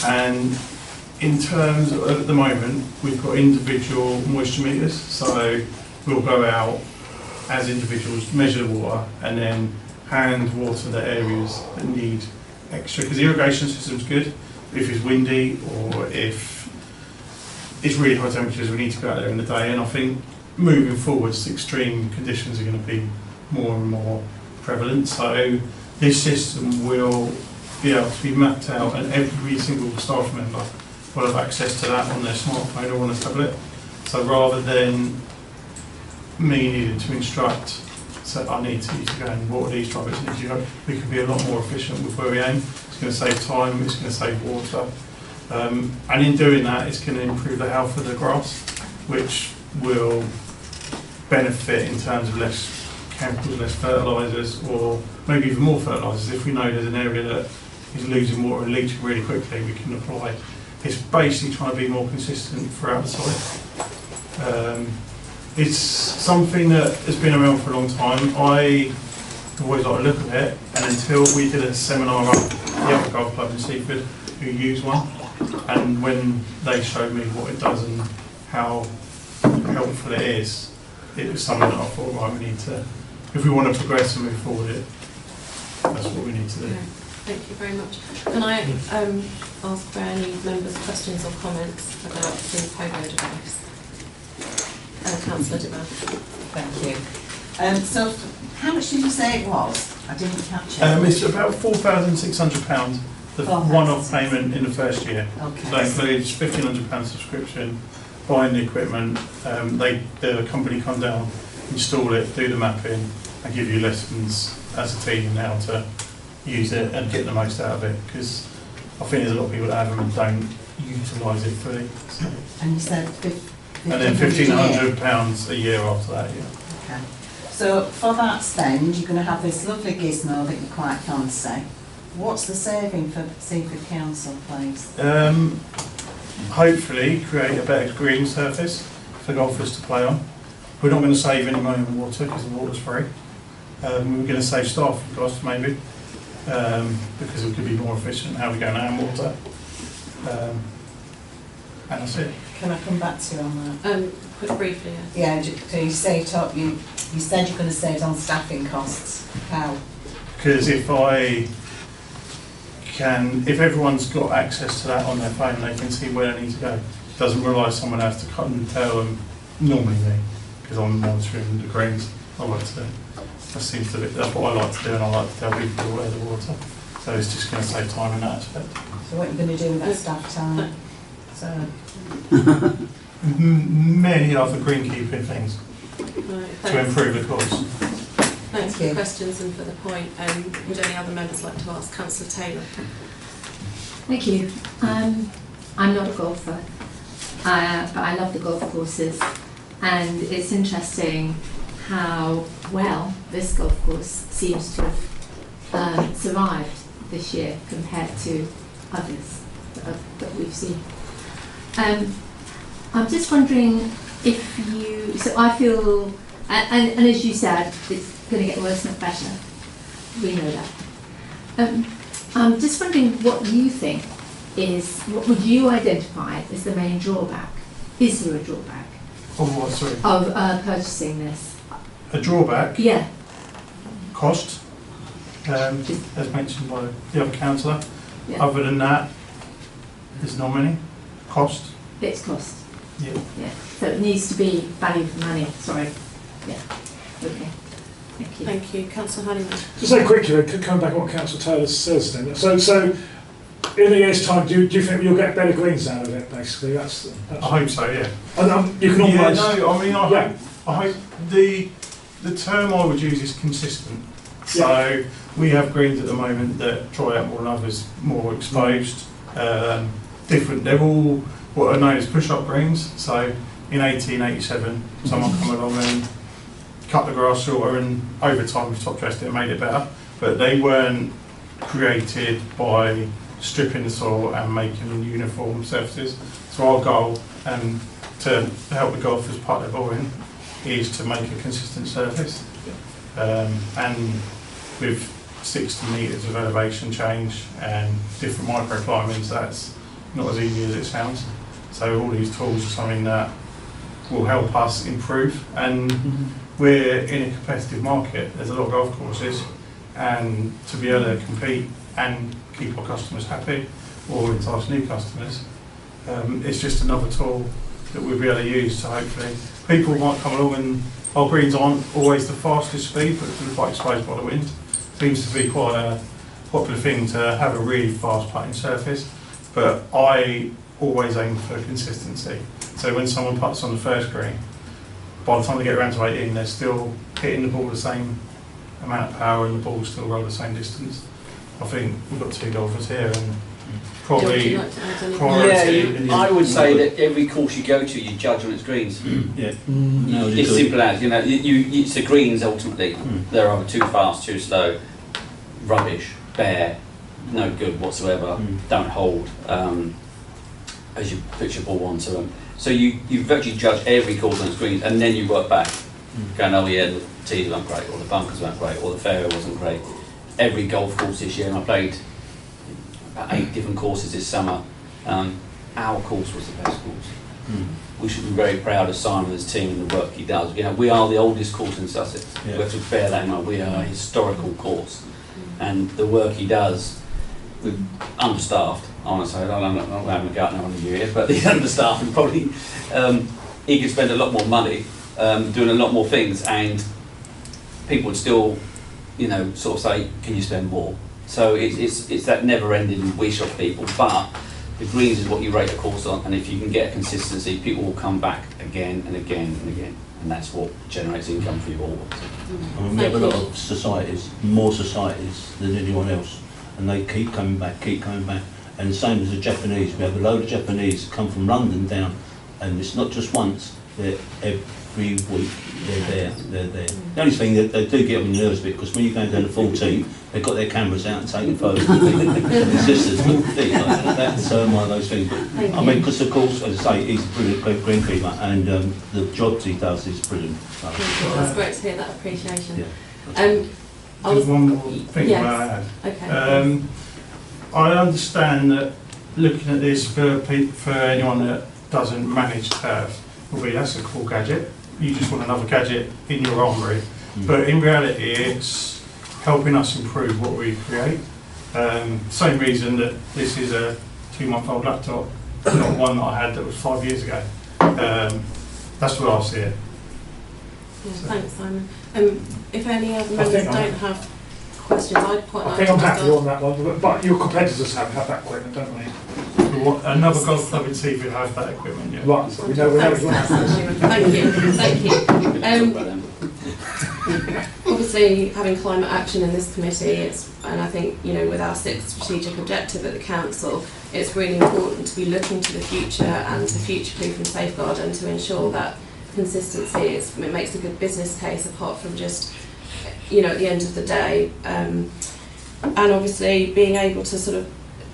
And in terms of, at the moment, we've got individual moisture meters, so we'll go out as individuals, measure the water, and then hand water the areas that need extra, because the irrigation system's good. If it's windy or if it's really high temperatures, we need to go out there in the day, and I think moving forwards, extreme conditions are going to be more and more prevalent. So this system will be able to be mapped out, and every single staff member will have access to that on their smartphone or on a tablet. So rather than me needing to instruct, so I need to go and water these topics, we can be a lot more efficient with where we aim. It's going to save time, it's going to save water. And in doing that, it's going to improve the health of the grass, which will benefit in terms of less chemicals, less fertilisers, or maybe even more fertilisers. If we know there's an area that is losing water and leaching really quickly, we can apply. It's basically trying to be more consistent throughout the soil. It's something that has been around for a long time. I always like to look at it, and until we did a seminar up at the Upper Golf Club in Seaford, who used one, and when they showed me what it does and how helpful it is, it was something that I thought, right, we need to, if we want to progress and move forward, that's what we need to do. Yeah. Thank you very much. Can I ask for any members' questions or comments about the pogo device? Councillor Devan. Thank you. So, how much did you say it was? I didn't catch it. It's about £4,600, the one-off payment in the first year. Okay. So that includes £1,500 subscription, buying the equipment, the company come down, install it, do the mapping, and give you lessons as a team now to use it and get the most out of it, because I think there's a lot of people that have them and don't utilise it fully. So. And you said and then £1,500 a year after that, yeah. Okay. So for that spend, you're going to have this lovely gizmo that you quite fancy. What's the saving for Seaford Council, please? Hopefully create a better green surface for golfers to play on. We're not going to save any money on water because the water's free. We're going to save staff costs maybe, because it could be more efficient how we go now in water. And that's it. Can I come back to you on that? Quick, briefly, yes. Yeah, so you say top, you said you're going to save on staffing costs. How? Because if everyone's got access to that on their phone, they can see where they need to go. It doesn't realise someone has to cut and tell them, normally me, because I'm monitoring the greens. I like to do. That's what I like to do, and I like to tell people where the water. So it's just going to save time in that aspect. So what are you going to do with that staff time? So many other greenkeeping things to improve the course. Thanks for the questions and for the point. Would any other members like to ask? Councillor Taylor. Thank you. I'm not a golfer, but I love the golf courses, and it's interesting how well this golf course seems to have survived this year compared to others that we've seen. I'm just wondering if you, so I feel, and as you said, it's going to get worse, not better. We know that. I'm just wondering what you think is, what would you identify as the main drawback? Is there a drawback? Of what, sorry? Of purchasing this? A drawback? Yeah. Cost, as mentioned by the other councillor. Yeah. Other than that, there's not many. Cost? It's cost. Yeah. Yeah. So it needs to be value for money. Sorry. Yeah. Okay. Thank you. Thank you. Councillor Honeyman. Just say quickly, come back on what Councillor Taylor says then. So in a year's time, do you think you'll get better greens out of it, basically? That's I hope so, yeah. And you can almost... Yeah, no, I mean, I hope the term I would use is consistent. So Yeah. we have greens at the moment that dry out more than others, more exposed, different. They're all what are known as push-up greens. So in 1887, someone come along and cut the grass shorter, and over time we've top dressed it and made it better. But they weren't created by stripping the soil and making uniform surfaces. So our goal, and to help the golfers park their ball in is to make a consistent surface. And with 60 metres of elevation change and different microclimates, that's not as easy as it sounds. So all these tools are something that will help us improve, and we're in a competitive market. There's a lot of golf courses, and to be able to compete and keep our customers happy or entice new customers, it's just another tool that we'll be able to use. So hopefully people might come along, and our greens aren't always the fastest speed, but they're quite exposed by the wind. Seems to be quite a popular thing to have a really fast putting surface, but I always aim for consistency. So when someone puts on the first green, by the time they get around to 18, they're still hitting the ball the same amount of power and the ball still roll the same distance. I think we've got 2 golfers here, and probably priority. I would say that every course you go to, you judge on its greens. Yeah. No, It's simple as, you know, it's the greens ultimately. They're either too fast, too slow, rubbish, bare, no good whatsoever, don't hold as you put your ball onto them. So you virtually judge every course on its greens, and then you work back, going, oh yeah, the tees weren't great, or the bunkers weren't great, or the fairway wasn't great. Every golf course this year, and I played about 8 different courses this summer, our course was the best course. We should be very proud of Simon and his team and the work he does. You know, we are the oldest course in Sussex. Yeah. We have to bear that in mind. We are a historical course, and the work he does, we're understaffed. I want to say, I'm not having a go at no one of you here, but the understaffed, and probably he could spend a lot more money doing a lot more things, and people would still, you know, sort of say, can you spend more? So it's that never-ending wish of people, but the greens is what you rate a course on, and if you can get consistency, people will come back again and again and again, and that's what generates income for you all. I mean, we have a lot of societies, more societies than anyone else, and they keep coming back, and the same as the Japanese. We have a load of Japanese come from London down, and it's not just once, they're every week, they're there. The only thing that they do get on your nerves a bit, because when you're going down to 14, they've got their cameras out and taking photos of the sisters. That's one of those things. But I mean, because of course, as I say, he's a brilliant greenkeeper, and the jobs he does is brilliant. So, That's great to hear that appreciation. Yeah. Just one more thing about that. Okay. I understand that looking at this for anyone that doesn't manage turf, will be that's a cool gadget. You just want another gadget in your armoury, but in reality, it's helping us improve what we create. Same reason that this is a 2-month-old laptop, not one that I had that was 5 years ago. That's what I see it. Yeah, thanks, Simon. If any other members don't have questions, I'd quite like I think to I'm happy start. on that one, but your competitors have that equipment, don't they? Another golf club in Seaford has that equipment, yeah. Right, so we know where everyone Thank you. Obviously, having climate action in this committee, and I think, you know, with our 6th strategic objective at the council, it's really important to be looking to the future and to future-proof and safeguard, and to ensure that consistency it makes a good business case, apart from just, you know, at the end of the day, and obviously being able to sort of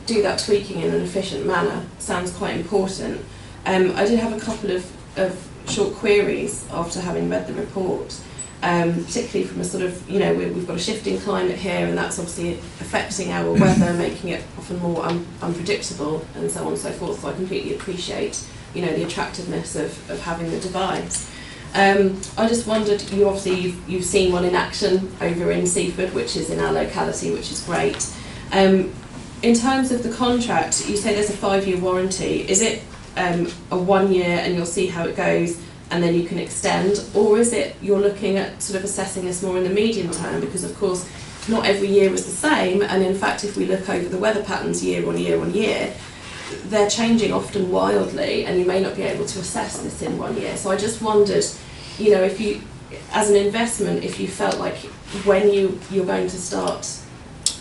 do that tweaking in an efficient manner sounds quite important. I did have a couple of short queries after having read the report, particularly from a sort of, you know, we've got a shifting climate here, and that's obviously affecting our weather, making it often more unpredictable, and so on and so forth. So I completely appreciate, you know, the attractiveness of having the device. I just wondered, you've seen one in action over in Seaford, which is in our locality, which is great. In terms of the contract, you say there's a 5-year warranty. Is it a 1 year and you'll see how it goes and then you can extend, or is it you're looking at sort of assessing this more in the medium term? Because of course not every year is the same, and in fact if we look over the weather patterns year on year, they're changing often wildly, and you may not be able to assess this in 1 year. So I just wondered, you know, if you, as an investment, if you felt like when you're going to start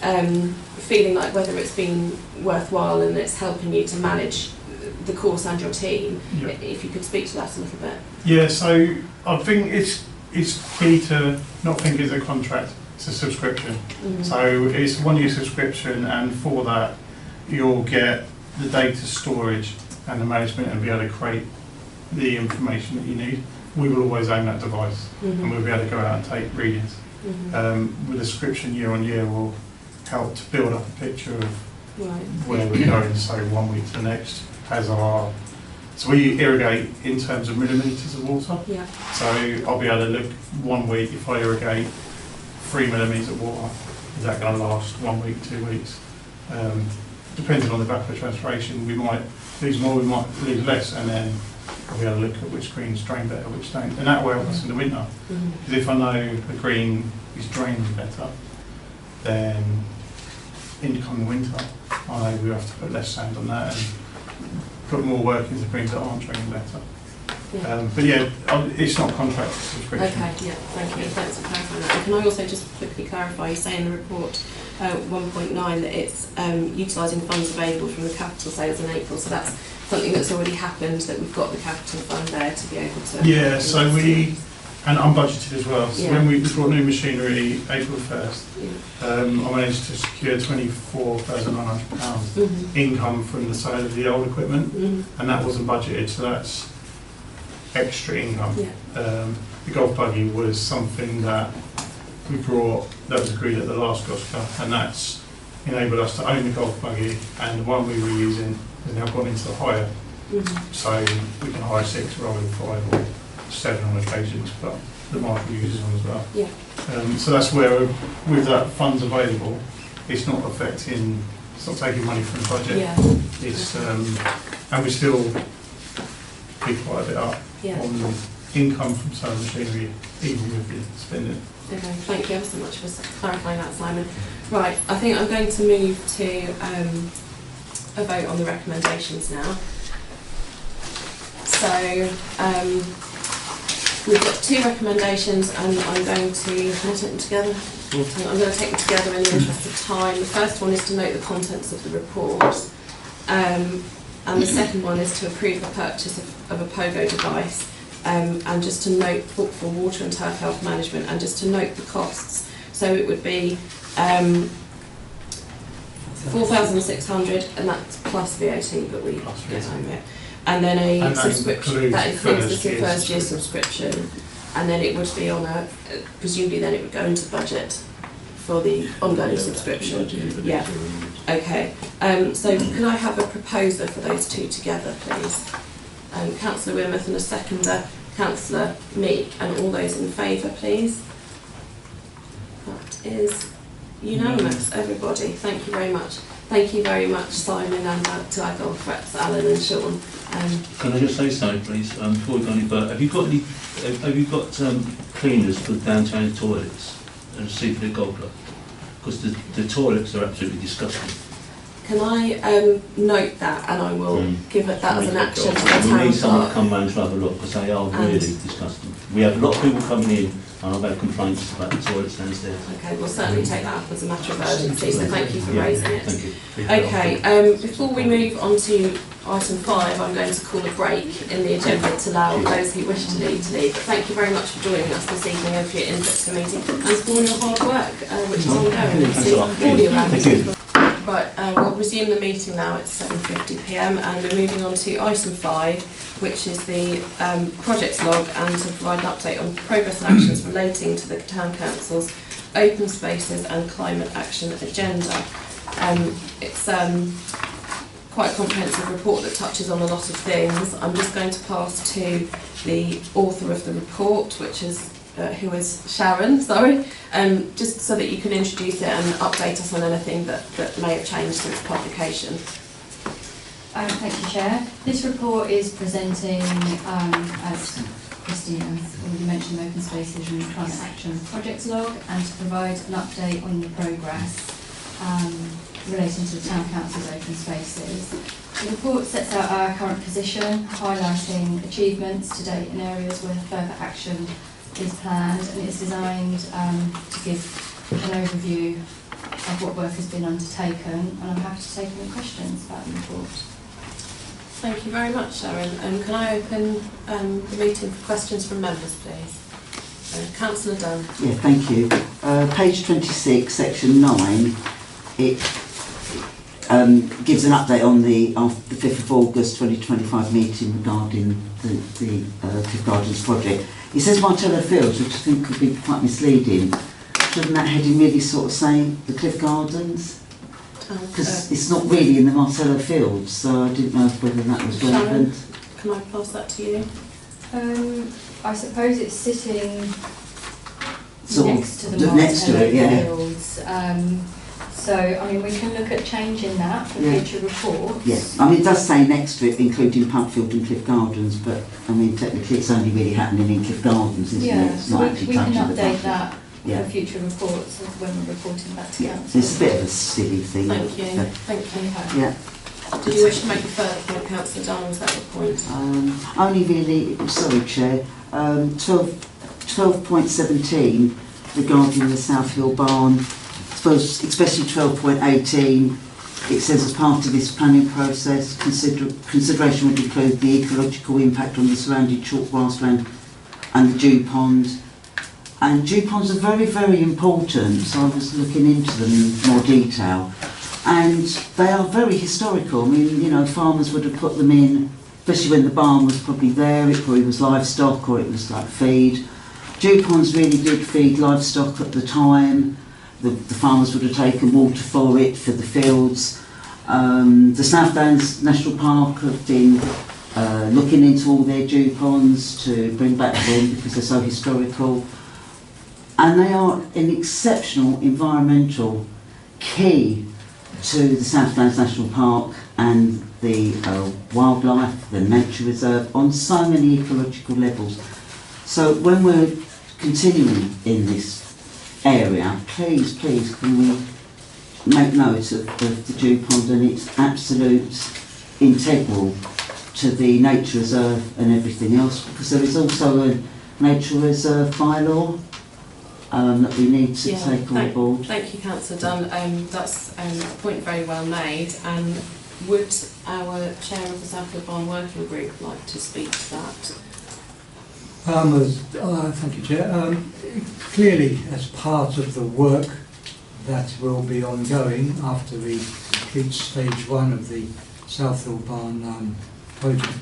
feeling like whether it's been worthwhile and it's helping you to manage the course and your team, if you could speak to that a little bit. Yeah, so I think it's key to not think it's a contract, it's a subscription. So it's a 1 year subscription, and for that you'll get the data storage and the management and be able to create the information that you need, we will always own that device, and we'll be able to go out and take readings. With a subscription year on year will help to build up a picture of where we're going, so 1 week to the next, so we irrigate in terms of millimetres of water. So I'll be able to look 1 week, if I irrigate 3 millimetres of water, is that going to last 1 week, 2 weeks? Depending on the evapotranspiration, we might lose more, we might lose less, and then I'll be able to look at which greens drain better, which don't. And that will help us in the winter. Because if I know the green is draining better, then in the coming winter, I know we have to put less sand on that and put more work into greens that aren't draining better. But yeah, it's not contract subscription. Okay, yeah, thank you. Thanks for clarifying that. And can I also just quickly clarify, you say in the report 1.9 that it's utilising funds available from the capital sales in April, so that's something that's already happened, that we've got the capital fund there to be able to... Yeah, so and unbudgeted as well, so when we brought new machinery April 1st, I managed to secure £24,900 income from the sale of the old equipment, and that wasn't budgeted, so that's extra income. The golf buggy was something that we brought, that was agreed at the last golf cup, and that's enabled us to own the golf buggy, and the one we were using has now gone into the hire, so we can hire 6 rather than 5 or 7 on occasions, but the market uses them as well. So that's where, with that funds available, it's not affecting, it's not taking money from the budget. It's and we still keep quite a bit up on the income from selling machinery, even with the spending. Okay, thank you ever so much for clarifying that, Simon. Right, I think I'm going to move to a vote on the recommendations now. So we've got 2 recommendations, and I'm going to can I take them together. I'm going to take them together in the interest of time. The first one is to note the contents of the report, and the second one is to approve the purchase of a pogo device, and just to note for water and turf health management, and just to note the costs. So it would be 4,600, and that's plus VAT, but we get home it. And then a subscription that includes the first year subscription, and then it would be on a presumably then it would go into the budget for the ongoing subscription. Yeah. Okay. So could I have a proposer for those 2 together, please? Councillor Wearmouth and a seconder, Councillor Meek, and all those in favour, please. That is unanimous, everybody. Thank you very much. Thank you very much, Simon, and to our golf reps, Alan and Sean. Can I just say something, please, before we go any further? Have you got cleaners for downtown toilets and Seaford Golf Club? Because the toilets are absolutely disgusting. Can I note that, and I will give it that as an action to the town We need someone clerk. to come round to have a look, because they are really disgusting. We have a lot of people coming in, and I've had complaints about the toilets downstairs. Okay, we'll certainly take that up as a matter of urgency, so thank you for raising it. Thank you. Okay, before we move on to item 5, I'm going to call a break in the agenda to allow those who wish to leave to leave. But thank you very much for joining us this evening and for your input to the meeting, and for all your hard work, which is ongoing. Thank you. Right, we'll resume the meeting now at 7:50 p.m, and we're moving on to item 5, which is the projects log, and to provide an update on progress and actions relating to the Town Council's open spaces and climate action agenda. It's quite a comprehensive report that touches on a lot of things. I'm just going to pass to the author of the report, which is who is Sharon, just so that you can introduce it and update us on anything that may have changed since publication. Thank you, Chair. This report is presenting, as Christine has already mentioned, the Open Spaces and Climate Action Projects Log, and to provide an update on the progress relating to the Town Council's open spaces. The report sets out our current position, highlighting achievements to date in areas where further action is planned, and it's designed to give an overview of what work has been undertaken, and I'm happy to take any questions about the report. Thank you very much, Sharon. Can I open the meeting for questions from members, please? Councillor Dunn. Yeah, thank you. Page 26, section 9, it gives an update on the 5th of August 2025 meeting regarding the Cliff Gardens project. He says Martello Fields, which I think could be quite misleading. Shouldn't that heading really sort of say the Cliff Gardens? Because it's not really in the Martello Fields, so I didn't know whether that was relevant. Can I pass that to you? I suppose it's sitting Sort next to the next to it, yeah. Fields. So, I mean, we can look at changing that for future reports. Yes, I mean, it does say next to it, including Pumpfield and Cliff Gardens, but I mean, technically it's only really happening in Cliff Gardens, isn't it? It's so not we actually can touching the update Pumpfield. that for future reports when we're reporting back to council. It's a bit of a silly thing. Thank you. So, Thank you. yeah. Did you wish to make a further point, Councillor Dunn, or was that the point? Only really, sorry Chair, 12.17 regarding the South Hill Barn, I suppose especially 12.18, it says as part of this planning process, consideration would include the ecological impact on the surrounding chalk grassland and the dew pond. And dew ponds are very, very important, so I was looking into them in more detail. And they are very historical. I mean, you know, farmers would have put them in, especially when the barn was probably there, it probably was livestock or it was like feed. Dew ponds really did feed livestock at the time. The farmers would have taken water for it, for the fields. The South Downs National Park have been looking into all their dew ponds to bring back them because they're so historical. And they are an exceptional environmental key to the South Downs National Park and the wildlife, the nature reserve, on so many ecological levels. So when we're continuing in this area, please can we make note of the dew pond and its absolute integral to the nature reserve and everything else, because there is also a nature reserve bylaw that we need to take on board. Thank you, Councillor Dunn. That's a point very well made. And would our chair of the South Hill Barn Working Group like to speak to that? Thank you, Chair. Clearly, as part of the work that will be ongoing after we complete stage 1 of the South Hill Barn project,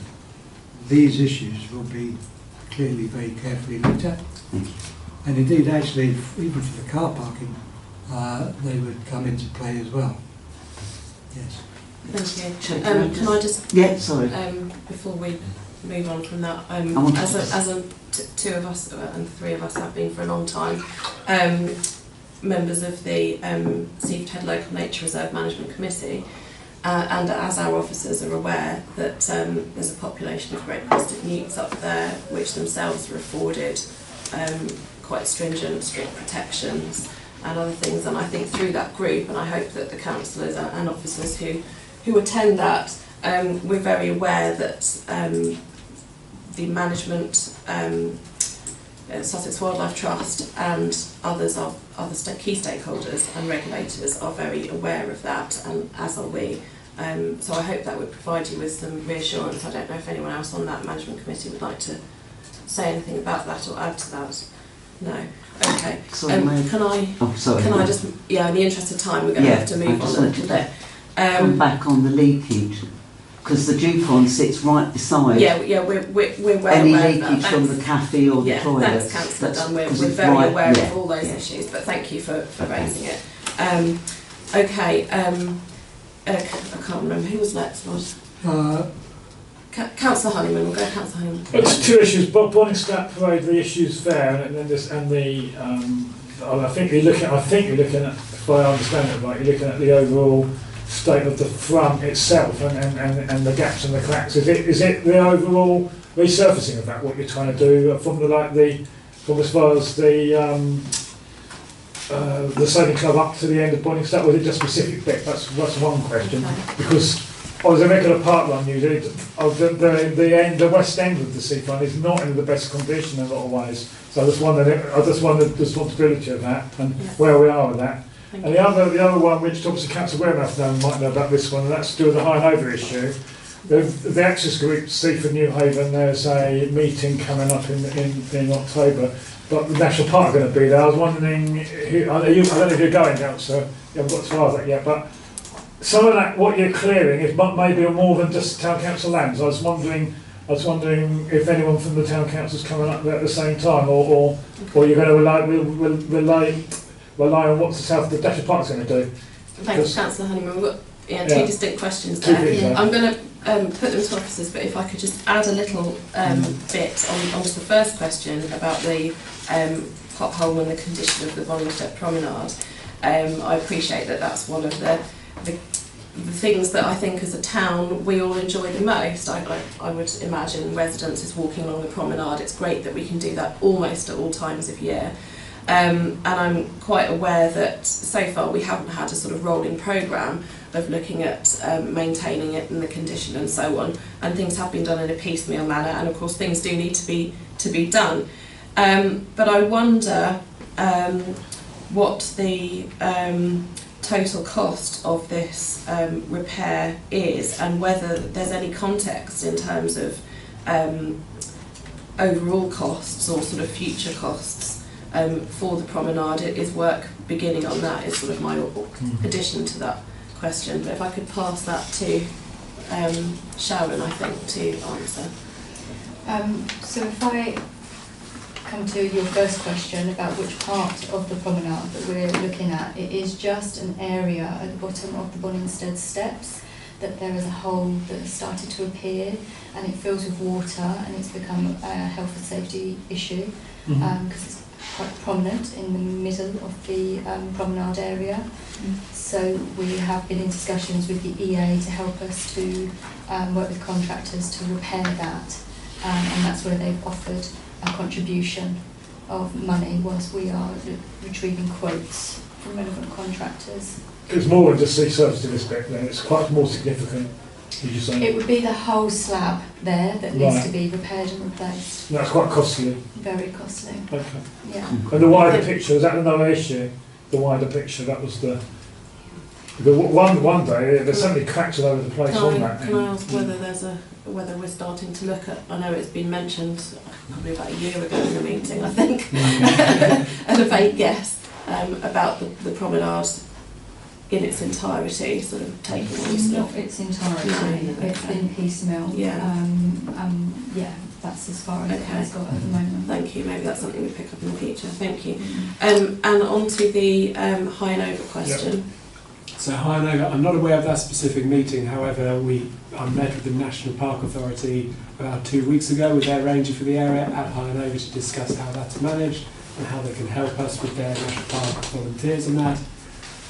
these issues will be clearly very carefully looked at. And indeed, actually, even for the car parking, they would come into play as well. Yes. Thank you. Can I just... Yeah, sorry. Before we move on from that, two of us and 3 of us have been for a long time members of the Seaford Head Local Nature Reserve Management Committee, and as our officers are aware that there's a population of great crested newts up there which themselves are afforded quite stringent, strict protections and other things, and I think through that group, and I hope that the councillors and officers who attend that, we're very aware that the management, Sussex Wildlife Trust and other key stakeholders and regulators are very aware of that, and as are we. So I hope that would provide you with some reassurance. I don't know if anyone else on that management committee would like to say anything about that or add to that. No. Okay. Sorry, can I? Oh, sorry. Can I just? Yeah. In the interest of time, we're going to have to move on a little bit. Come back on the leakage, because the dew pond sits right beside. Yeah. We're well any aware leakage of that. from the cafe or the toilet. Thanks, Councillor Dunn. We're very aware of all those issues, but thank you for raising it. Okay. I can't remember who was next. Councillor Honeyman, we'll go Councillor Honeyman. It's 2 issues. Bonningstat Parade, the issues there, and then this, and the. I think you're looking at. If I understand it right, you're looking at the overall state of the front itself and the gaps and the cracks. Is it the overall resurfacing of that what you're trying to do from from as far as the sailing club up to the end of Bonningstat, or is it just a specific bit? That's one question. Okay. Because I was a regular parkrun user. The west end of the seafront is not in the best condition in a lot of ways. So I just wondered the responsibility of that and where we are with that. And the other one, which obviously Councillor Wearmouth might know about this one, and that's to do with the high and over issue. The access group, Seaford New Haven, there's a meeting coming up in October, but the National Park are going to be there. I was wondering, I don't know if you're going, Councillor, you haven't got as far as that yet, but some of that, what you're clearing, is maybe more than just town council lands. I was wondering if anyone from the town council's coming up there at the same time, or you're going to rely on what the Dashwood Park's going to do. Thanks, Councillor Honeyman. We've got two distinct questions Two there. things, yeah. I'm going to put them to officers, but if I could just add a little bit onto the first question about the pothole and the condition of the Bollingstead Promenade. I appreciate that that's one of the things that I think as a town we all enjoy the most. I would imagine residents is walking along the promenade. It's great that we can do that almost at all times of year. And I'm quite aware that so far we haven't had a sort of rolling programme of looking at maintaining it and the condition and so on, and things have been done in a piecemeal manner, and of course things do need to be done. But I wonder what the total cost of this repair is, and whether there's any context in terms of overall costs or sort of future costs for the promenade. Is work beginning on that is sort of my addition to that question. But if I could pass that to Sharon, I think, to answer. So if I come to your first question about which part of the promenade that we're looking at, it is just an area at the bottom of the Bollingstead steps that there is a hole that has started to appear, and it fills with water, and it's become a health and safety issue because it's quite prominent in the middle of the promenade area. So we have been in discussions with the EA to help us to work with contractors to repair that, and that's where they've offered a contribution of money whilst we are retrieving quotes from relevant contractors. It's more than just sea surface in this bit then, it's quite more significant, would you say? It would be the whole slab there that needs to be repaired and replaced. That's quite costly. Very costly. Okay. Yeah. And the wider picture, is that another issue? The wider picture, that was the one day, there's so many cracks all over the place on that. Can I ask whether we're starting to look at, I know it's been mentioned probably about a year ago in a meeting, I think, and a vague guess about the promenade in its entirety, sort of taking on Not its entirety, it's been piecemeal. Yeah. Yeah, that's as far as it has got at the moment. Thank you, maybe that's something we pick up in the future, thank you. And on to the High and Over question. Yep. So High and Over, I'm not aware of that specific meeting, however I met with the National Park Authority about 2 weeks ago with their ranger for the area at High and Over to discuss how that's managed and how they can help us with their National Park volunteers on that.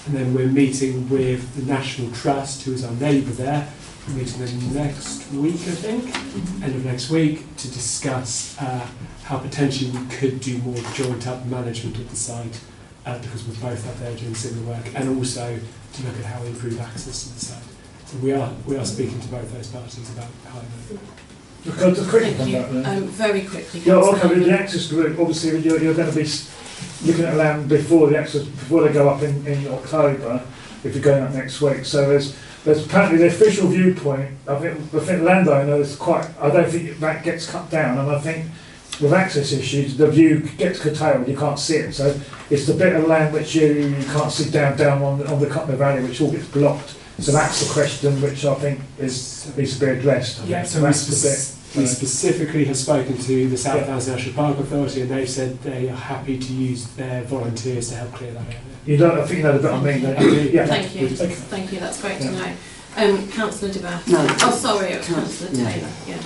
And then we're meeting with the National Trust, who is our neighbour there. We're meeting them next week, I think, end of next week, to discuss how potentially we could do more joint up management of the site, because we're both up there doing similar work, and also to look at how we improve access to the site. So we are speaking to both those parties about how Just quickly on that then. Very quickly. Yeah, okay, with the access group, obviously you're going to be looking at land before they go up in October, if you're going up next week. So there's apparently the official viewpoint. I think the landowner is quite. I don't think that gets cut down, and I think with access issues, the view gets curtailed. You can't see it. So it's the bit of land which you can't see down on the Cutler Valley, which all gets blocked. So that's the question which I think needs to be addressed. Yeah, so we specifically have spoken to the South Wales National Park Authority, and they've said they are happy to use their volunteers to help clear that area. I think you know the bit I mean. Yeah. Thank you. Thank you. That's great to know. Councillor DeBath. No. Oh, sorry, Councillor Taylor. Yeah.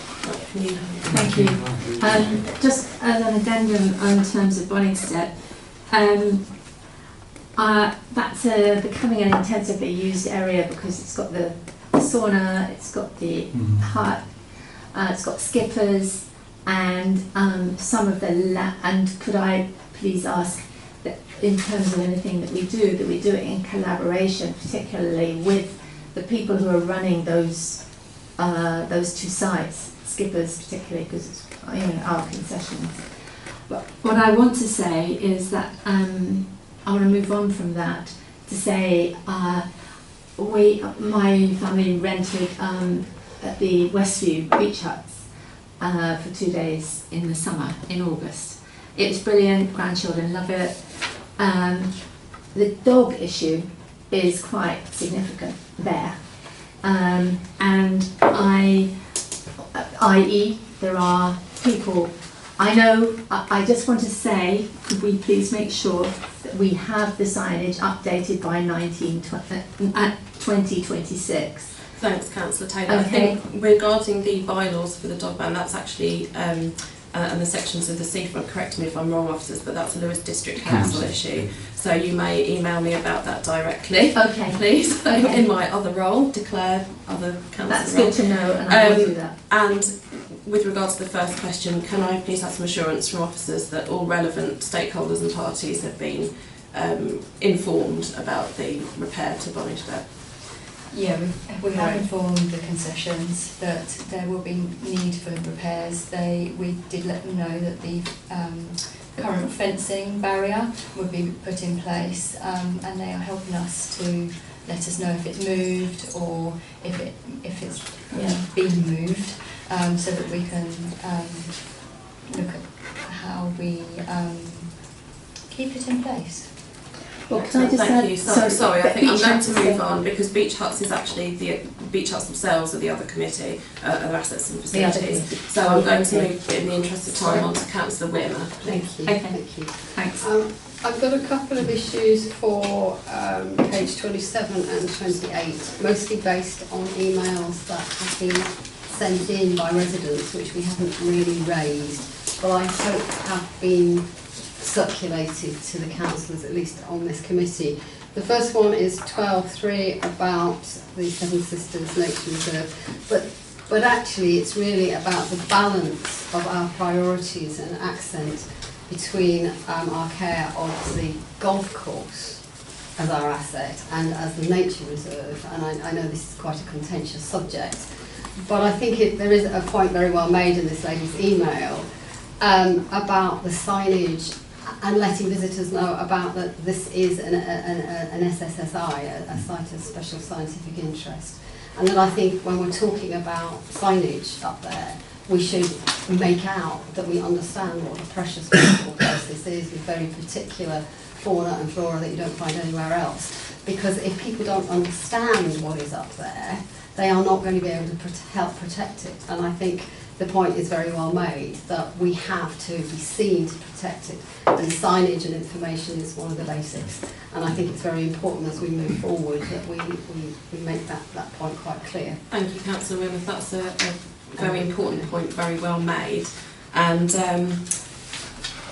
Thank you. Just as an addendum in terms of Bollingstead, that's becoming an intensively used area because it's got the sauna, it's got the hut, it's got skippers, and some of the and could I please ask that in terms of anything that we do it in collaboration, particularly with the people who are running those two sites, skippers particularly, because it's our concessions. But what I want to say is that I want to move on from that to say my family rented at the Westview beach huts for 2 days in the summer, in August. It was brilliant, grandchildren love it. The dog issue is quite significant there. And i.e. there are people, I know, I just want to say, could we please make sure that we have the signage updated by 2026? Thanks, Councillor Taylor. Okay. I think regarding the bylaws for the dog ban, that's actually, and the sections of the Seaford, correct me if I'm wrong, officers, but that's a Lewis District Council issue. So you may email me about that directly, okay, please, okay. in my other role, declare other council That's role. good to know, and I will do that. And with regards to the first question, can I please have some assurance from officers that all relevant stakeholders and parties have been informed about the repair to Bonningsbet? Yeah, we have informed the concessions that there will be need for repairs. We did let them know that the current fencing barrier would be put in place, and they are helping us to let us know if it's moved or if it's been moved, so that we can look at how we keep it in place. Well, can I just Thank you. Sorry, I think I'm going to move on because Beach Huts is actually the Beach Huts themselves are the other committee of assets and facilities. So I'm going to move in the interest of time on to Councillor Whitmer. Thank you. Okay. Thank you. Thanks. I've got a couple of issues for page 27 and 28, mostly based on emails that have been sent in by residents, which we haven't really raised, but I hope have been circulated to the councillors, at least on this committee. The first one is 12.3 about the Seven Sisters Nature Reserve, but actually it's really about the balance of our priorities and accent between our care of the golf course as our asset and as the nature reserve. And I know this is quite a contentious subject, but I think there is a point very well made in this lady's email about the signage and letting visitors know about that this is an SSSI, a site of special scientific interest. And then I think when we're talking about signage up there, we should make out that we understand what a precious wonderful place this is with very particular fauna and flora that you don't find anywhere else. Because if people don't understand what is up there, they are not going to be able to help protect it. And I think the point is very well made that we have to be seen to protect it, and signage and information is one of the basics. And I think it's very important as we move forward that we make that point quite clear. Thank you, Councillor Wimmer. That's a very important point, very well made. And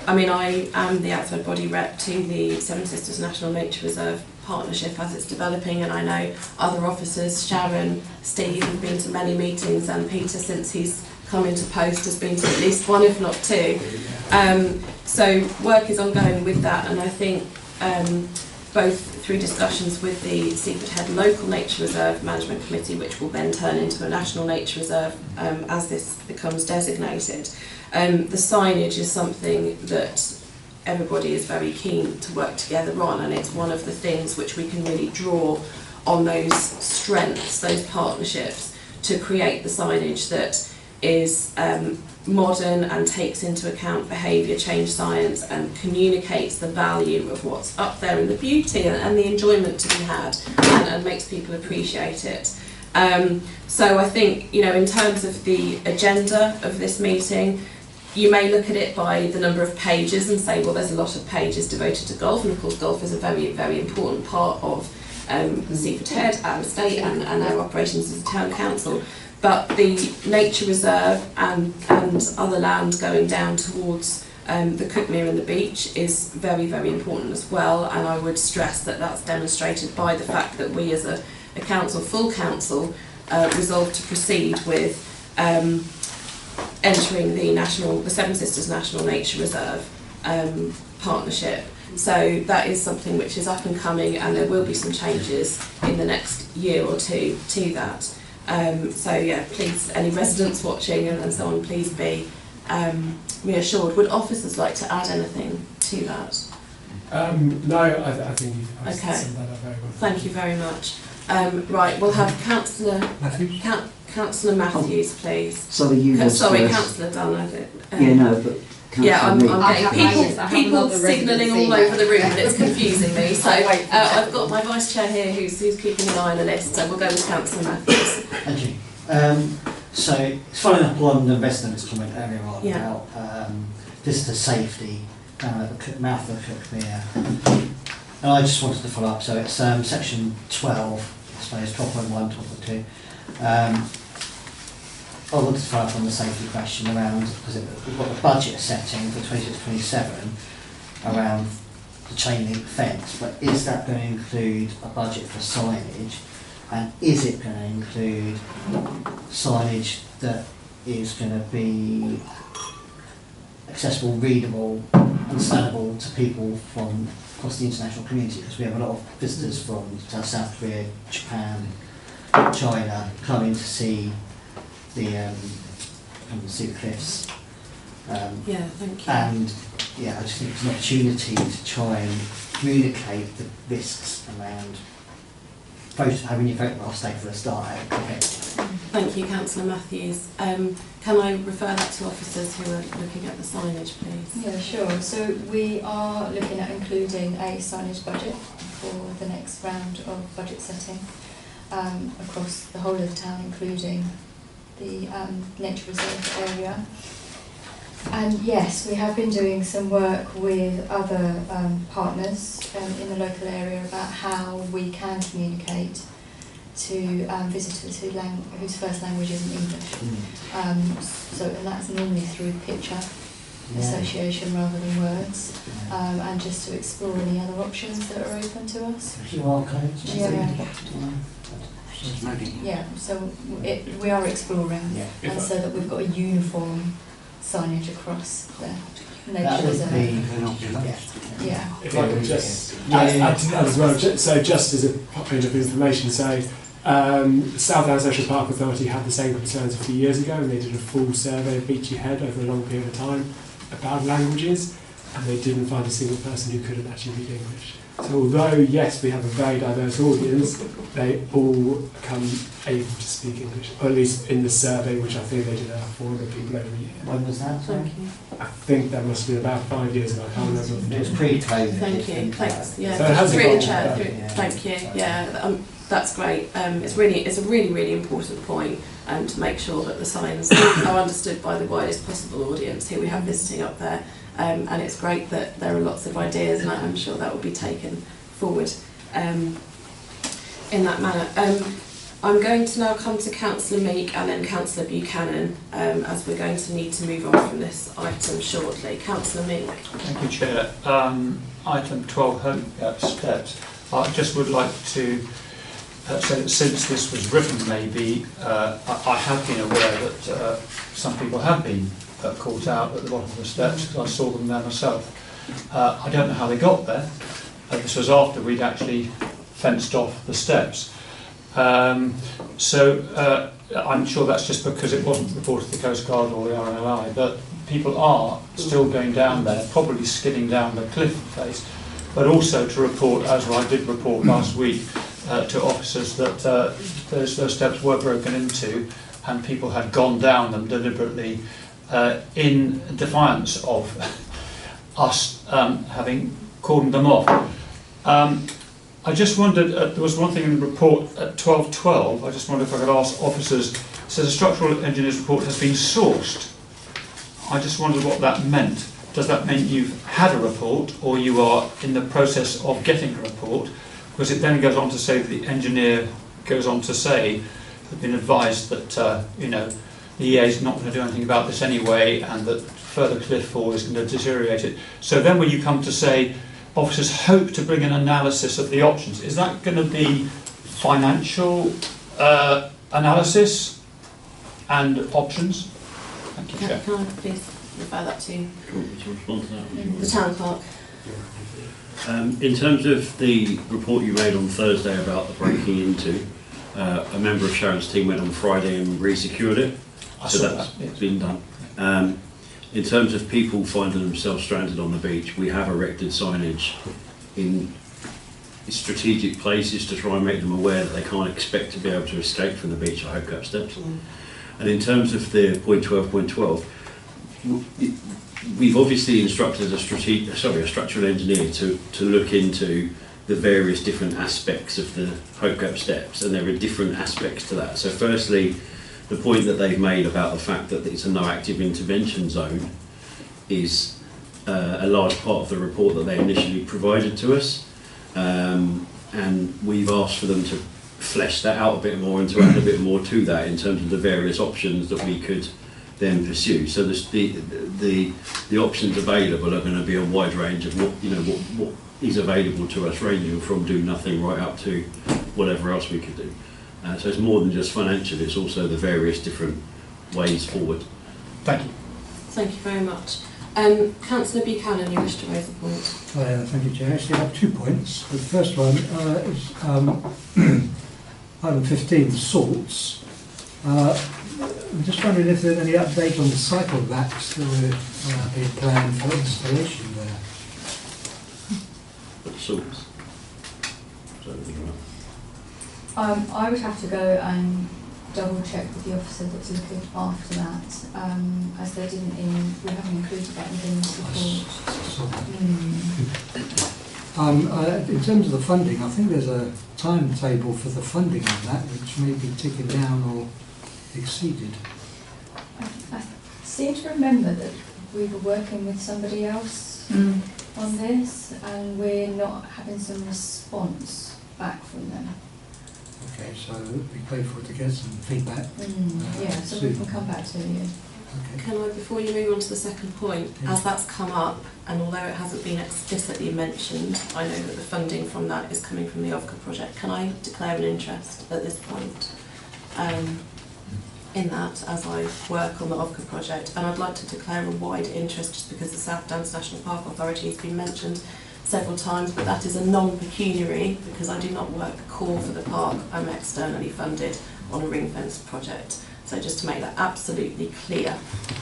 I mean, I am the outside body rep to the Seven Sisters National Nature Reserve partnership as it's developing, and I know other officers, Sharon, Steve, have been to many meetings, and Peter, since he's come into post, has been to at least one, if not two. So work is ongoing with that, and I think both through discussions with the Seaford Head Local Nature Reserve Management Committee, which will then turn into a National Nature Reserve as this becomes designated. The signage is something that everybody is very keen to work together on, and it's one of the things which we can really draw on those strengths, those partnerships, to create the signage that is modern and takes into account behaviour change science and communicates the value of what's up there and the beauty and the enjoyment to be had, and makes people appreciate it. So I think, you know, in terms of the agenda of this meeting, you may look at it by the number of pages and say, well, there's a lot of pages devoted to golf, and of course golf is a very, very important part of the Seaford Head, our estate, and our operations as a town council. But the nature reserve and other land going down towards the Cookmere and the beach is very, very important as well, and I would stress that that's demonstrated by the fact that we as a council, full council, resolved to proceed with entering the Seven Sisters National Nature Reserve partnership. So that is something which is up and coming, and there will be some changes in the next year or two to that. So yeah, please, any residents watching and so on, please be reassured. Would officers like to add anything to that? No, I think you've summed that up very well. Thank you very much. Right, we'll have Councillor Matthews, please. Sorry, you Sorry, Councillor Dunn. Yeah, no, but Yeah, I'm I getting have people another signalling all residency over the room and it's confusing me. So I'll wait for I've got my vice chair here who's keeping an eye on the list, so we'll go with Councillor Matthews. Thank you. So, it's following up on the residents' comment earlier on Yeah. about visitor safety down at the mouth of the Cookmere. And I just wanted to follow up, so it's section 12, I suppose, 12.1, 12.2. I wanted to follow up on the safety question around, because we've got the budget setting for 26-27 around the chain link fence, but is that going to include a budget for signage? And is it going to include signage that is going to be accessible, readable, understandable to people from across the international community? Because we have a lot of visitors from South Korea, Japan, China coming to see the cliffs. Yeah, thank you. And yeah, I just think it's an opportunity to try and communicate the risks around having your photographs taken for a start. Thank you, Councillor Matthews. Can I refer that to officers who are looking at the signage, please? Yeah, sure. So we are looking at including a signage budget for the next round of budget setting across the whole of the town, including the nature reserve area. And yes, we have been doing some work with other partners in the local area about how we can communicate to visitors whose first language isn't English. And that's normally through picture association rather than words, and just to explore any other options that are open to us. QR codes. Yeah, so we are exploring, and so that we've got a uniform signage across the nature reserve. Yeah. If I could just add to that as well, so just as a point of information, so South Downs National Park Authority had the same concerns a few years ago, and they did a full survey of Beachy Head over a long period of time about languages, and they didn't find a single person who couldn't actually read English. So although, yes, we have a very diverse audience, they all come able to speak English, or at least in the survey, which I think they did 400 people over a year. When was that? Thank you. I think that must have been about 5 years ago, I can't remember. It was pre-COVID. Thank you. Thanks. Yeah, So it has through the evolved, chair. yeah. Thank you. Yeah, that's great. It's a really important point, and to make sure that the signs are understood by the widest possible audience who we have visiting up there. And it's great that there are lots of ideas, and I'm sure that will be taken forward in that manner. I'm going to now come to Councillor Meek and then Councillor Buchanan, as we're going to need to move on from this item shortly. Councillor Meek. Thank you, Chair. Item 12, home steps. I just would like to say that since this was written, maybe, I have been aware that some people have been caught out at the bottom of the steps, because I saw them there myself. I don't know how they got there. This was after we'd actually fenced off the steps. So I'm sure that's just because it wasn't reported to the Coast Guard or the RNLI, but people are still going down there, probably skidding down the cliff face, but also to report, as I did report last week, to officers that those steps were broken into and people had gone down them deliberately in defiance of us having cordoned them off. I just wondered, there was one thing in the report at 12.12, I just wondered if I could ask officers, it says a structural engineer's report has been sourced. I just wondered what that meant. Does that mean you've had a report, or you are in the process of getting a report? Because it then goes on to say that the engineer goes on to say, have been advised that, the EA is not going to do anything about this anyway, and that further cliff fall is going to deteriorate it. So then when you come to say, officers hope to bring an analysis of the options, is that going to be financial analysis and options? Thank you, Chair. Can I please refer that to Do you want me to respond to that? the town clerk? In terms of the report you made on Thursday about the breaking into, a member of Sharon's team went on Friday and re-secured it, so that's been done. In terms of people finding themselves stranded on the beach, we have erected signage in strategic places to try and make them aware that they can't expect to be able to escape from the beach at Hope Gap Steps. And in terms of the point 12.12, we've obviously instructed a structural engineer to look into the various different aspects of the Hope Gap steps, and there are different aspects to that. So firstly, the point that they've made about the fact that it's a no active intervention zone is a large part of the report that they initially provided to us, and we've asked for them to flesh that out a bit more and to add a bit more to that in terms of the various options that we could then pursue. So the options available are going to be a wide range of what is available to us, ranging from do nothing right up to whatever else we could do. So it's more than just financial, it's also the various different ways forward. Thank you. Thank you very much. Councillor Buchanan, you wish to raise a point? Thank you, Chair. Actually, I have 2 points. The first one is item 15, the salts. I'm just wondering if there's any update on the cycle racks that were being planned for installation there. Salts. I would have to go and double check with the officer that's looking after that, as they didn't we haven't included that within the report. In terms of the funding, I think there's a timetable for the funding of that which may be ticking down or exceeded. I seem to remember that we were working with somebody else on this, and we're not having some response back from them. Okay, so it would be grateful to get some feedback. Yeah, so we can come back to you. Okay. Can I, before you move on to the second point, as that's come up, and although it hasn't been explicitly mentioned, I know that the funding from that is coming from the OVCA project. Can I declare an interest at this point in that, as I work on the OVCA project? And I'd like to declare a wide interest, just because the South Downs National Park Authority has been mentioned several times, but that is a non-pecuniary, because I do not work core for the park. I'm externally funded on a ring-fenced project. So just to make that absolutely clear,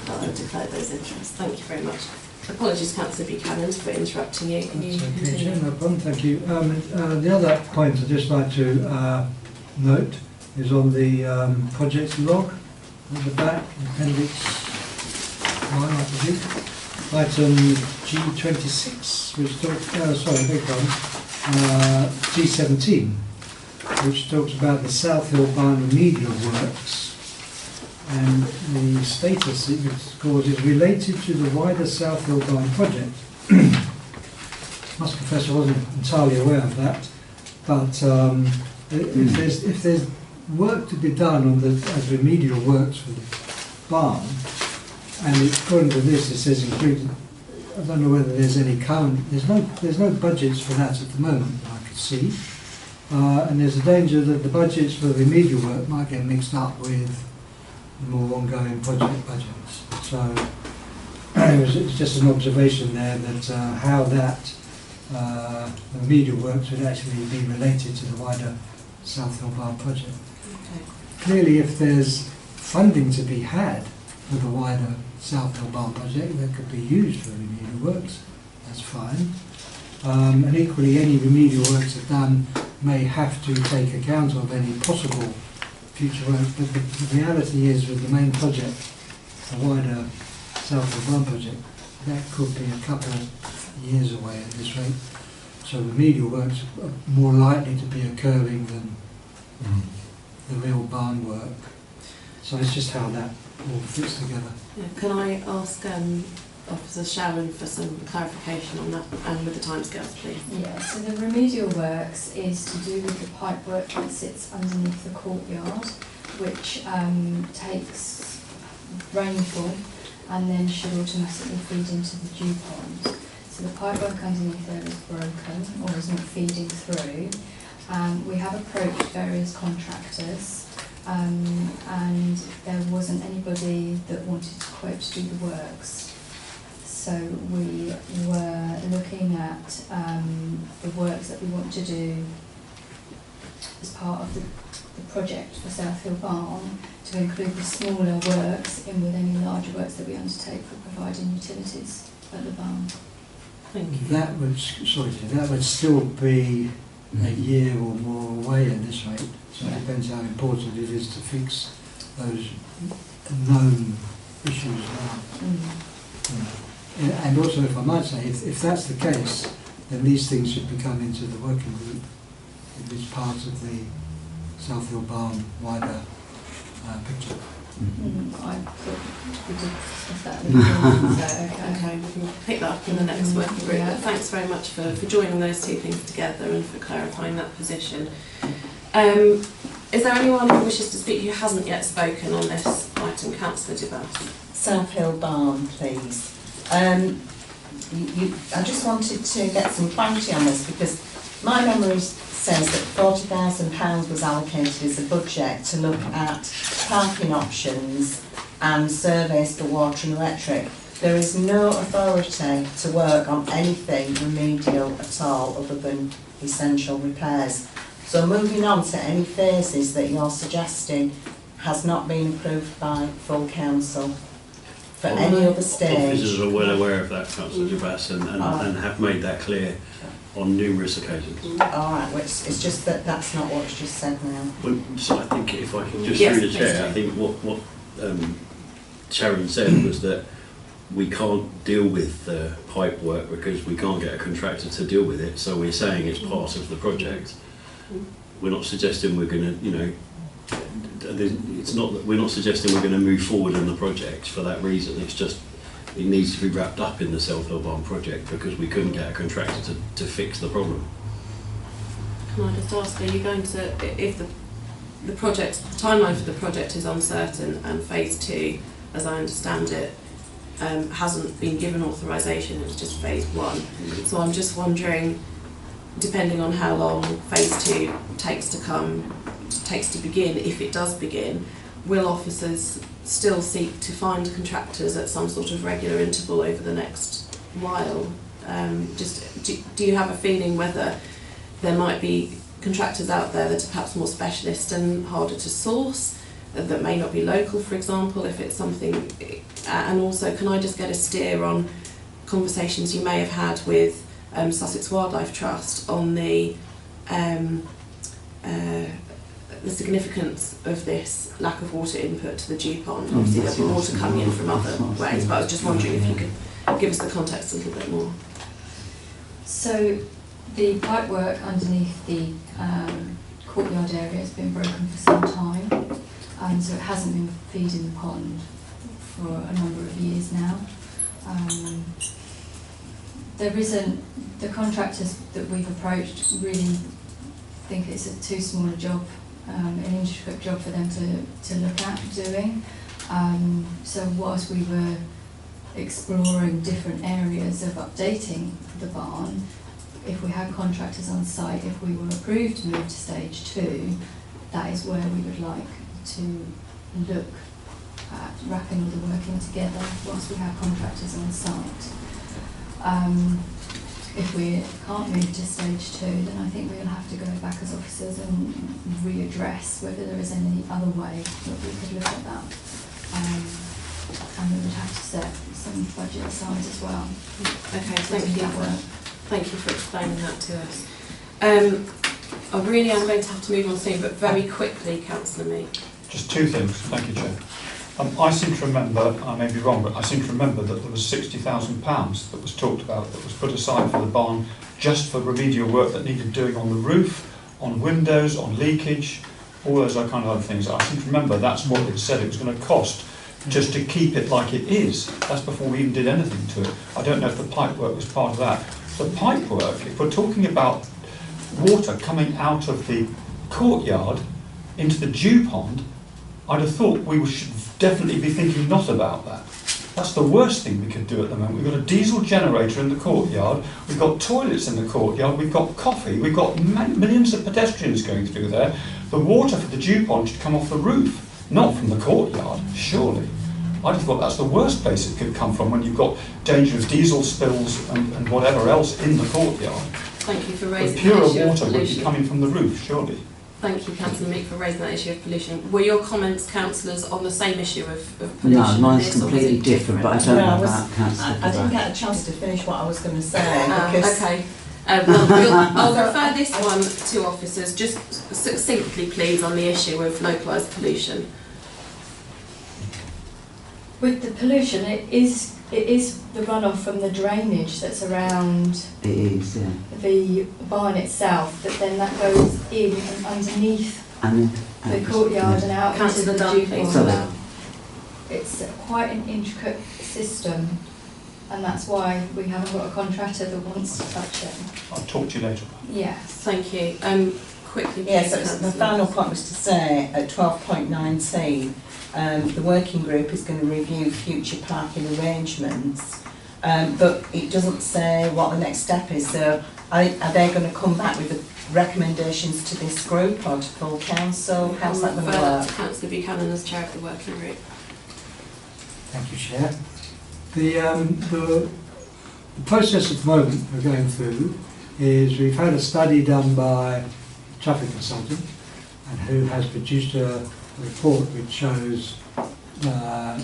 that I declare those interests. Thank you very much. Apologies, Councillor Buchanan, for interrupting you. Can you continue? No problem, thank you. The other point I'd just like to note is on the project log at the back, appendix 1, I believe. Item G26, which talks, G17, which talks about the South Hill Barn remedial works, and the status it scores is related to the wider South Hill Barn project. Must confess I wasn't entirely aware of that, but if there's work to be done on as remedial works for the barn, and according to this it says included, I don't know whether there's any current, there's no budgets for that at the moment that I could see, and there's a danger that the budgets for remedial work might get mixed up with the more ongoing project budgets. So it's just an observation there that how that the remedial works would actually be related to the wider South Hill Barn project. Okay. Clearly, if there's funding to be had for the wider South Hill Barn project that could be used for remedial works, that's fine. And equally, any remedial works are done may have to take account of any possible future work, but the reality is with the main project, the wider South Hill Barn project, that could be a couple of years away at this rate. So remedial works are more likely to be occurring than the real barn work. So it's just how that all fits together. Yeah. Can I ask Officer Sharon for some clarification on that and with the timescales, please? Yeah, so the remedial works is to do with the pipe work that sits underneath the courtyard, which takes rainfall and then should automatically feed into the dew pond. So the pipe work underneath there is broken or is not feeding through. We have approached various contractors and there wasn't anybody that wanted to quote to do the works. So we were looking at the works that we want to do as part of the project for South Hill Barn, to include the smaller works in with any larger works that we undertake for providing utilities at the barn. Thank you. That would still be a year or more away at this rate. So it depends how important it is to fix those known issues now. And also, if I might say, if that's the case, then these things should be coming into the working group if it's part of the South Hill Barn wider picture. I thought we did discuss that in the beginning, so Okay, we can pick that up in the next working group. But thanks very much for joining those two things together and for clarifying that position. Is there anyone who wishes to speak who hasn't yet spoken on this item? Councillor DeBass. South Hill Barn, please. I just wanted to get some clarity on this because my memory says that £40,000 was allocated as a budget to look at parking options and surveys for water and electric. There is no authority to work on anything remedial at all other than essential repairs. So moving on to any phases that you're suggesting has not been approved by full council for any other stage. Officers are well aware of that, Councillor DeBass, and have made that clear on numerous occasions. All right, well, it's just that that's not what's just said now. Well, so I think if I can just Yes, through the chair, I think what Sharon said was that we can't deal with the pipe work because we can't get a contractor to deal with it. So we're saying it's part of the project. We're not suggesting we're going to, it's not that we're not suggesting we're going to move forward on the project for that reason. It's just it needs to be wrapped up in the South Hill Barn project because we couldn't get a contractor to fix the problem. Can I just ask, are you going to, if the project, the timeline for the project is uncertain and phase 2, as I understand it, hasn't been given authorisation, it's just phase 1. So I'm just wondering, depending on how long phase 2 takes to begin, if it does begin, will officers still seek to find contractors at some sort of regular interval over the next while? Do you have a feeling whether there might be contractors out there that are perhaps more specialist and harder to source, that may not be local, for example, if it's something, and also can I just get a steer on conversations you may have had with Sussex Wildlife Trust on the significance of this lack of water input to the dew pond? Obviously there'll be water coming in from other ways, but I was just wondering if you could give us the context a little bit more. So the pipe work underneath the courtyard area has been broken for some time, so it hasn't been feeding the pond for a number of years now. There isn't, the contractors that we've approached really think it's a too small a job, an intricate job for them to look at doing. So whilst we were exploring different areas of updating the barn, if we had contractors on site, if we were approved to move to stage 2, that is where we would like to look at wrapping all the work in together whilst we have contractors on site. If we can't move to stage 2, then I think we'll have to go back as officers and readdress whether there is any other way that we could look at that. And we would have to set some budget aside as well. Okay, thank you for explaining that to us. I really am going to have to move on soon, but very quickly, Councillor Meek. Just two things, thank you, Chair. I seem to remember, I may be wrong, but I seem to remember that there was £60,000 that was talked about, that was put aside for the barn just for remedial work that needed doing on the roof, on windows, on leakage, all those kind of other things. I seem to remember that's what it said it was going to cost just to keep it like it is. That's before we even did anything to it. I don't know if the pipe work was part of that. The pipe work, if we're talking about water coming out of the courtyard into the dew pond, I'd have thought we should definitely be thinking not about that. That's the worst thing we could do at the moment. We've got a diesel generator in the courtyard, we've got toilets in the courtyard, we've got coffee, we've got millions of pedestrians going through there. The water for the dew pond should come off the roof, not from the courtyard, surely. I'd have thought that's the worst place it could come from when you've got danger of diesel spills and whatever else in the courtyard. Thank you for raising the pure that issue of water would be pollution. coming from the roof, surely. Thank you, Councillor Meek, for raising that issue of pollution. Were your comments, councillors, on the same issue of pollution? No, mine's completely different, but I don't know about Councillor I didn't get a chance to finish what I was going to say. Because okay. I'll refer this one to officers. Just succinctly, please, on the issue of localised pollution. With the pollution, it is It is the runoff from the drainage that's around It is, yeah. the barn itself, but then that goes in and underneath the courtyard and out into Councillor the Dunn, Duke please. Hall. It's quite an intricate system, and that's why we haven't got a contractor that wants to touch it. I'll talk to you later. Yes. Thank you. Quickly, please, Yes, the Councillor. final point was to say at 12.19, the working group is going to review future parking arrangements, but it doesn't say what the next step is. So are they going to come back with the recommendations to this group or to full council? How's that going to work? Councillor Buchanan as chair of the working group. Thank you, Chair. The process at the moment we're going through is we've had a study done by a traffic consultant and who has produced a report which shows a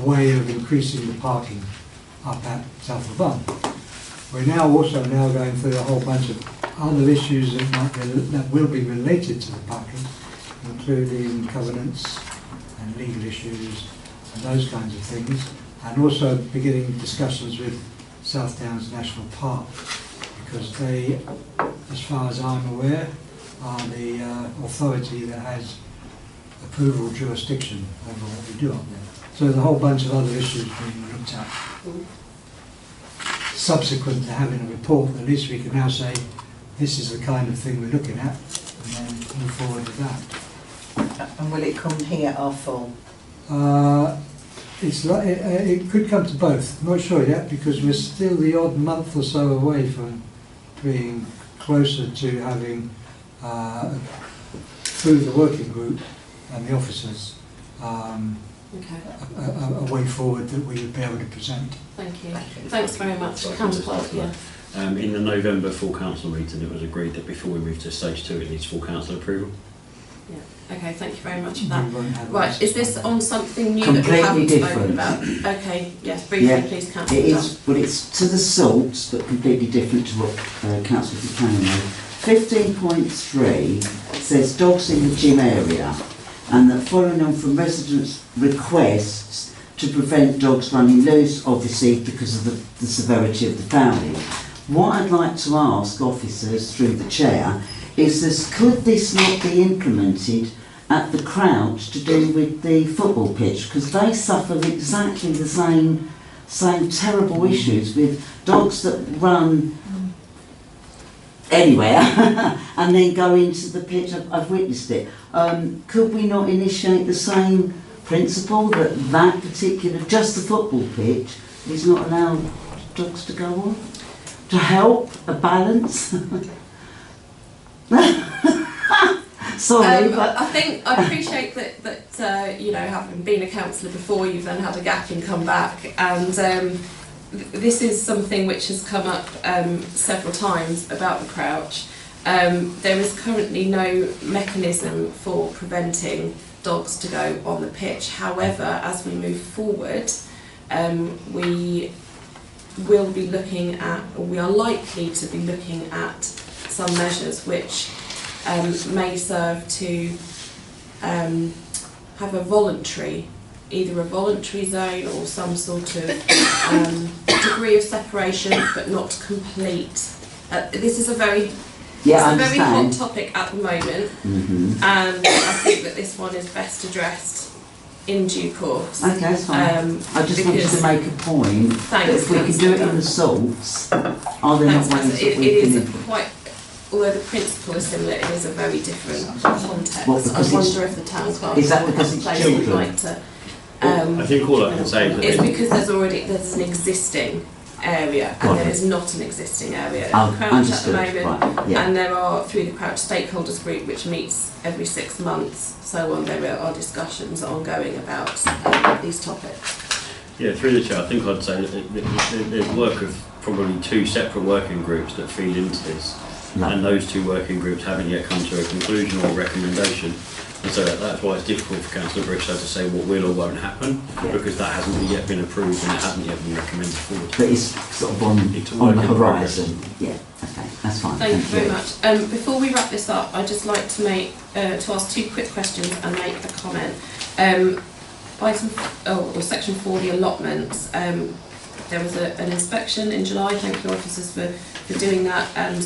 way of increasing the parking up at Seaford Barn. We're now also going through a whole bunch of other issues that will be related to the parking, including covenants and legal issues and those kinds of things, and also beginning discussions with South Downs National Park, because they, as far as I'm aware, are the authority that has approval jurisdiction over what we do up there. So there's a whole bunch of other issues being looked at. Subsequent to having a report, at least we can now say, this is the kind of thing we're looking at, and then move forward with that. And will it come here or full? It's like, it could come to both. I'm not sure yet, because we're still the odd month or so away from being closer to having, through the working group and the officers, a way forward that we would be able to present. Thank you. Thanks very much. Councillor Clark, yeah. In the November full council meeting, it was agreed that before we move to stage 2, it needs full council approval. Yeah. Okay, thank you very much for that. Right, is this on something new Completely that we haven't spoken different. about? Okay, yes, briefly, please, Councillor. It is, well, it's to the salts, but completely different to what Councillor Buchanan made. 15.3 says dogs in the gym area, and that following on from residents' requests to prevent dogs running loose, obviously because of the severity of the fouling. What I'd like to ask officers through the chair is this: could this not be implemented at the Crouch to do with the football pitch? Because they suffer exactly the same terrible issues with dogs that run anywhere and then go into the pitch. I've witnessed it. Could we not initiate the same principle that particular, just the football pitch, is not allowed dogs to go on? To help a balance? Sorry, but I appreciate that you know, having been a councillor before, you've then had a gap and come back, and this is something which has come up several times about the Crouch. There is currently no mechanism for preventing dogs to go on the pitch. However, as we move forward, we will be looking at, or we are likely to be looking at, some measures which may serve to have a voluntary, either a voluntary zone or some sort of degree of separation, but not complete. This is a very very hot topic at the moment, and I think that this one is best addressed in due course. Okay, that's fine. I just wanted to make a point that if we can do it in the salts, are there not ways that we can implement? Although the principle is similar, it is a very different context. What, I wonder if the town clerk is that because it's place children? would like to. I think all I can say is that it's because there's an existing area, and there is not an existing area at the Crouch at the moment, and there are, through the Crouch Stakeholders Group, which meets every 6 months, so on, there are discussions ongoing about these topics. Yeah, through the chair, I think I'd say that there's work of probably 2 separate working groups that feed into this, and those 2 working groups haven't yet come to a conclusion or recommendation. And so that's why it's difficult for Councillor Briscoe to say what will or won't happen, because that hasn't yet been approved and it hasn't yet been recommended forward. But it's sort of on the horizon. Yeah, okay, that's fine. Thank you very much. Before we wrap this up, I'd just like to ask 2 quick questions and make a comment. or section 4, the allotments. There was an inspection in July. Thank you, officers, for doing that and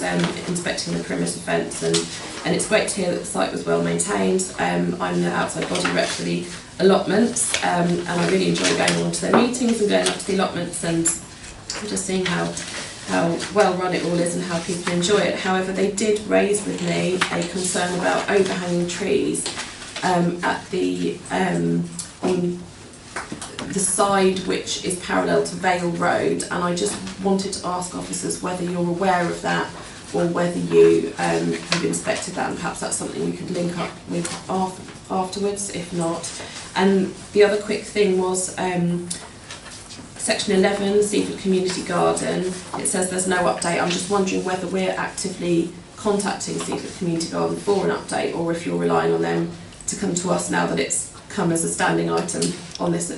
inspecting the perimeter fence. And it's great to hear that the site was well maintained. I'm the outside body rep for the allotments, and I really enjoy going along to their meetings and going up to the allotments and just seeing how well run it all is and how people enjoy it. However, they did raise with me a concern about overhanging trees at the on the side which is parallel to Vale Road, and I just wanted to ask officers whether you're aware of that or whether you have inspected that, and perhaps that's something we could link up with afterwards, if not. And the other quick thing was section 11, Seaford Community Garden. It says there's no update. I'm just wondering whether we're actively contacting Seaford Community Garden for an update, or if you're relying on them to come to us now that it's come as a standing item on this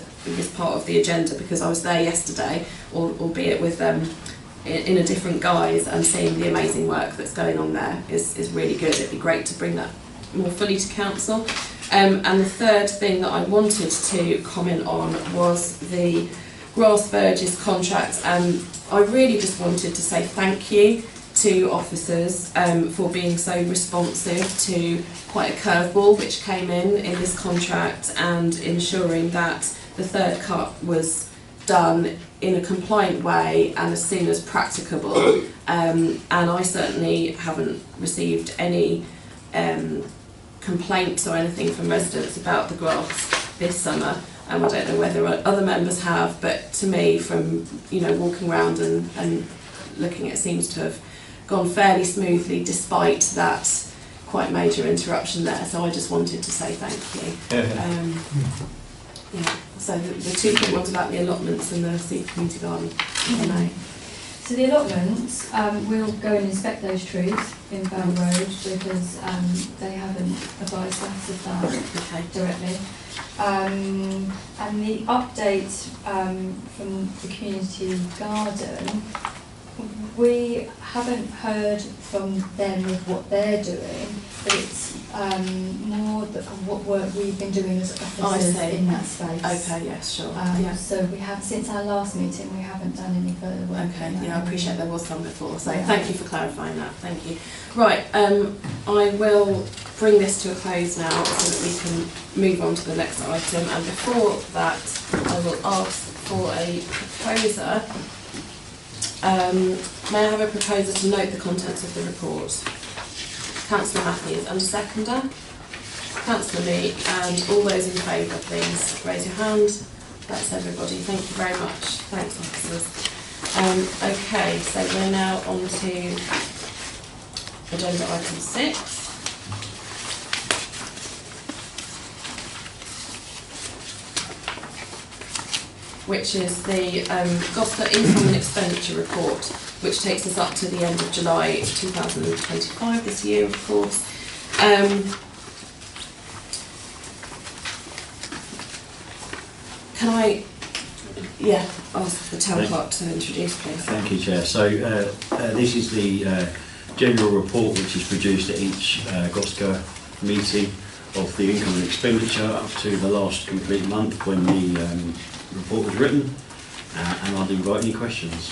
part of the agenda, because I was there yesterday, albeit with in a different guise, and seeing the amazing work that's going on there is really good. It'd be great to bring that more fully to council. And the third thing that I wanted to comment on was the grass verges contract, and I really just wanted to say thank you to officers for being so responsive to quite a curveball which came in this contract, and ensuring that the third cut was done in a compliant way and as soon as practicable. And I certainly haven't received any complaints or anything from residents about the grass this summer. I don't know whether other members have, but to me, from walking around and looking, it seems to have gone fairly smoothly despite that quite major interruption there. So I just wanted to say thank you. Yeah. So the two quick ones about the allotments and the Seaford Community Garden. So the allotments, we'll go and inspect those trees in Vale Road because they haven't advised us of that directly. And the update from the community garden, we haven't heard from them with what they're doing, but it's more what work we've been doing as officers in that space. Okay, yes, sure. Yeah. So we have, since our last meeting, we haven't done any further work. Okay, yeah, I appreciate there was some before, so thank you for clarifying that. Thank you. Right, I will bring this to a close now so that we can move on to the next item, and before that I will ask for a proposer. May I have a proposer to note the contents of the report? Councillor Matthews, and a seconder? Councillor Meek, and all those in favour, please raise your hand. That's everybody. Thank you very much. Thanks, officers. Okay, so we're now on to agenda item 6. Which is the Gloucester Income and Expenditure Report, which takes us up to the end of July 2025, this year, of course. Can I, ask the town clerk to introduce, please? Thank you, Chair. So this is the general report which is produced at each Gloucester meeting of the income and expenditure up to the last complete month when the report was written, and I'd invite any questions.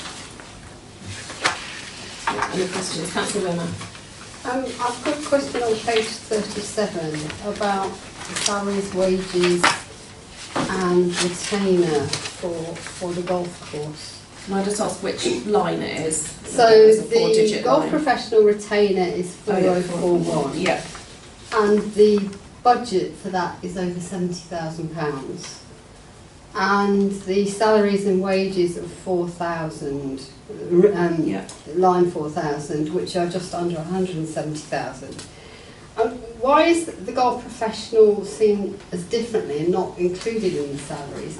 Any questions? Councillor Wimmer. I've got a question on page 37 about salaries, wages and retainer for the golf course. Can I just ask which line it is? So the golf professional retainer is 4041. Yeah. And the budget for that is over £70,000. And the salaries and wages of 4,000, line 4,000, which are just under 170,000. Why is the golf professional seen as differently and not included in the salaries?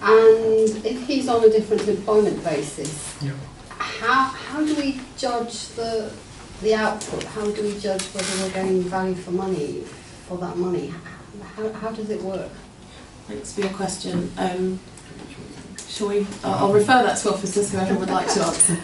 And if he's on a different employment basis, how do we judge the output? How do we judge whether we're getting value for money for that money? How does it work? Thanks for your question. Shall we? I'll refer that to officers, whoever would like to answer.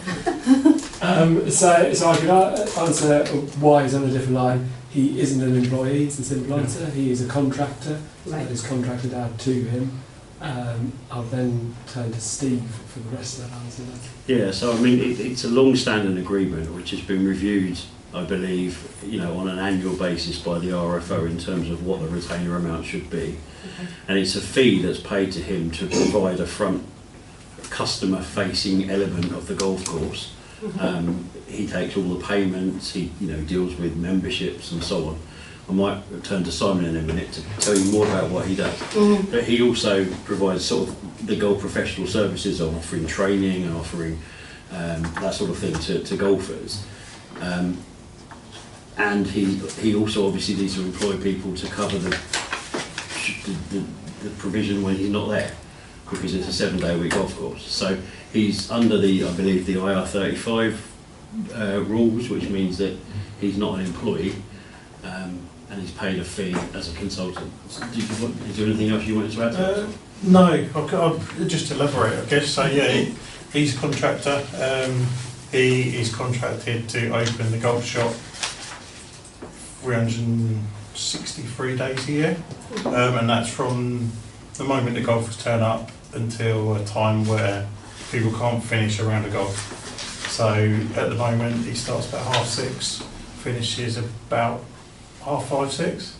So I can answer why he's on a different line. He isn't an employee, it's a simple answer. He is a contractor that is contracted out to him. I'll then turn to Steve for the rest of that answer. Yeah, so I mean, it's a long-standing agreement which has been reviewed, I believe, on an annual basis by the RFO in terms of what the retainer amount should be. Okay. And it's a fee that's paid to him to provide a front customer-facing element of the golf course. He takes all the payments, he deals with memberships and so on. I might turn to Simon in a minute to tell you more about what he does. But he also provides sort of the golf professional services of offering training and offering that sort of thing to golfers. And he also obviously needs to employ people to cover the provision when he's not there, because it's a 7-day-a-week golf course. So he's under I believe the IR35 rules, which means that he's not an employee, and he's paid a fee as a consultant. Is there anything else you wanted to add to that? No, I'll just elaborate, I guess. So yeah, he's a contractor. He is contracted to open the golf shop 363 days a year, and that's from the moment the golfers turn up until a time where people can't finish a round of golf. So at the moment he starts about 6:30, finishes about 5:30, 6.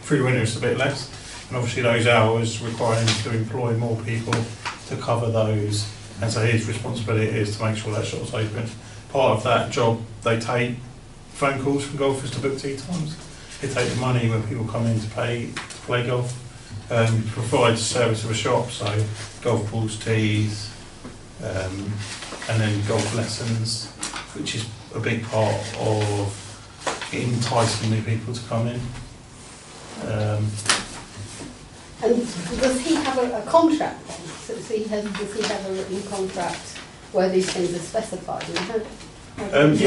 Through the winter it's a bit less, and obviously those hours require him to employ more people to cover those, and so his responsibility is to make sure that shop's open. Part of that job, they take phone calls from golfers to book tee times. They take the money when people come in to play golf. Provides service of a shop, so golf balls, tees, and then golf lessons, which is a big part of enticing new people to come in. And does he have a contract then? So does he have a written contract where these things are specified? Yeah, he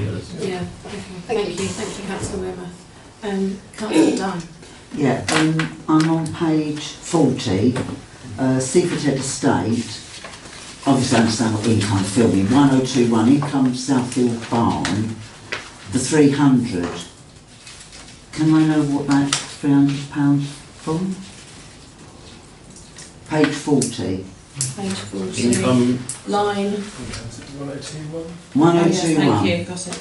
does. Yeah, okay. Thank you, Councillor Wearmouth. Councillor Dunn. Yeah, I'm on page 40, Seaford Head Estate. Obviously I understand what income filming, 1021, income Southfield Barn, the 300. Can I know what that's £300 for? Page 40. Page 40. Income. Line. 1021. 1021. Oh, yes, thank you, got it.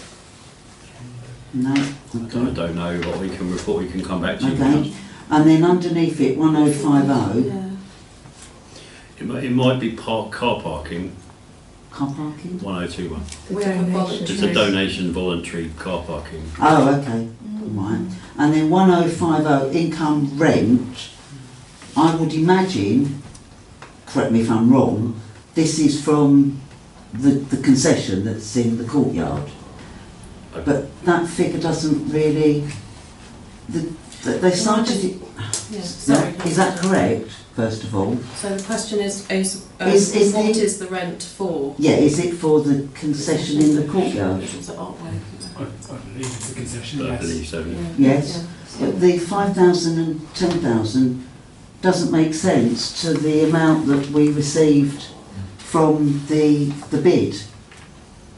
No, I don't know what we can report, we can come back to you. Okay, and then underneath it, 1050. Yeah. It might be car parking. Car parking? 1021. It's a donation voluntary car parking. Oh, okay, right. And then 1050, income rent. I would imagine, correct me if I'm wrong, this is from the concession that's in the courtyard. But that figure doesn't really. They started it. Yeah, sorry. Is that correct? First of all. So the question is what is the rent for? Yeah, is it for the concession in the courtyard? Is it Artway? I believe it's a concession. I Yes. believe so. Yeah. Yes, but the 5,000 and 10,000 doesn't make sense to the amount that we received from the bid.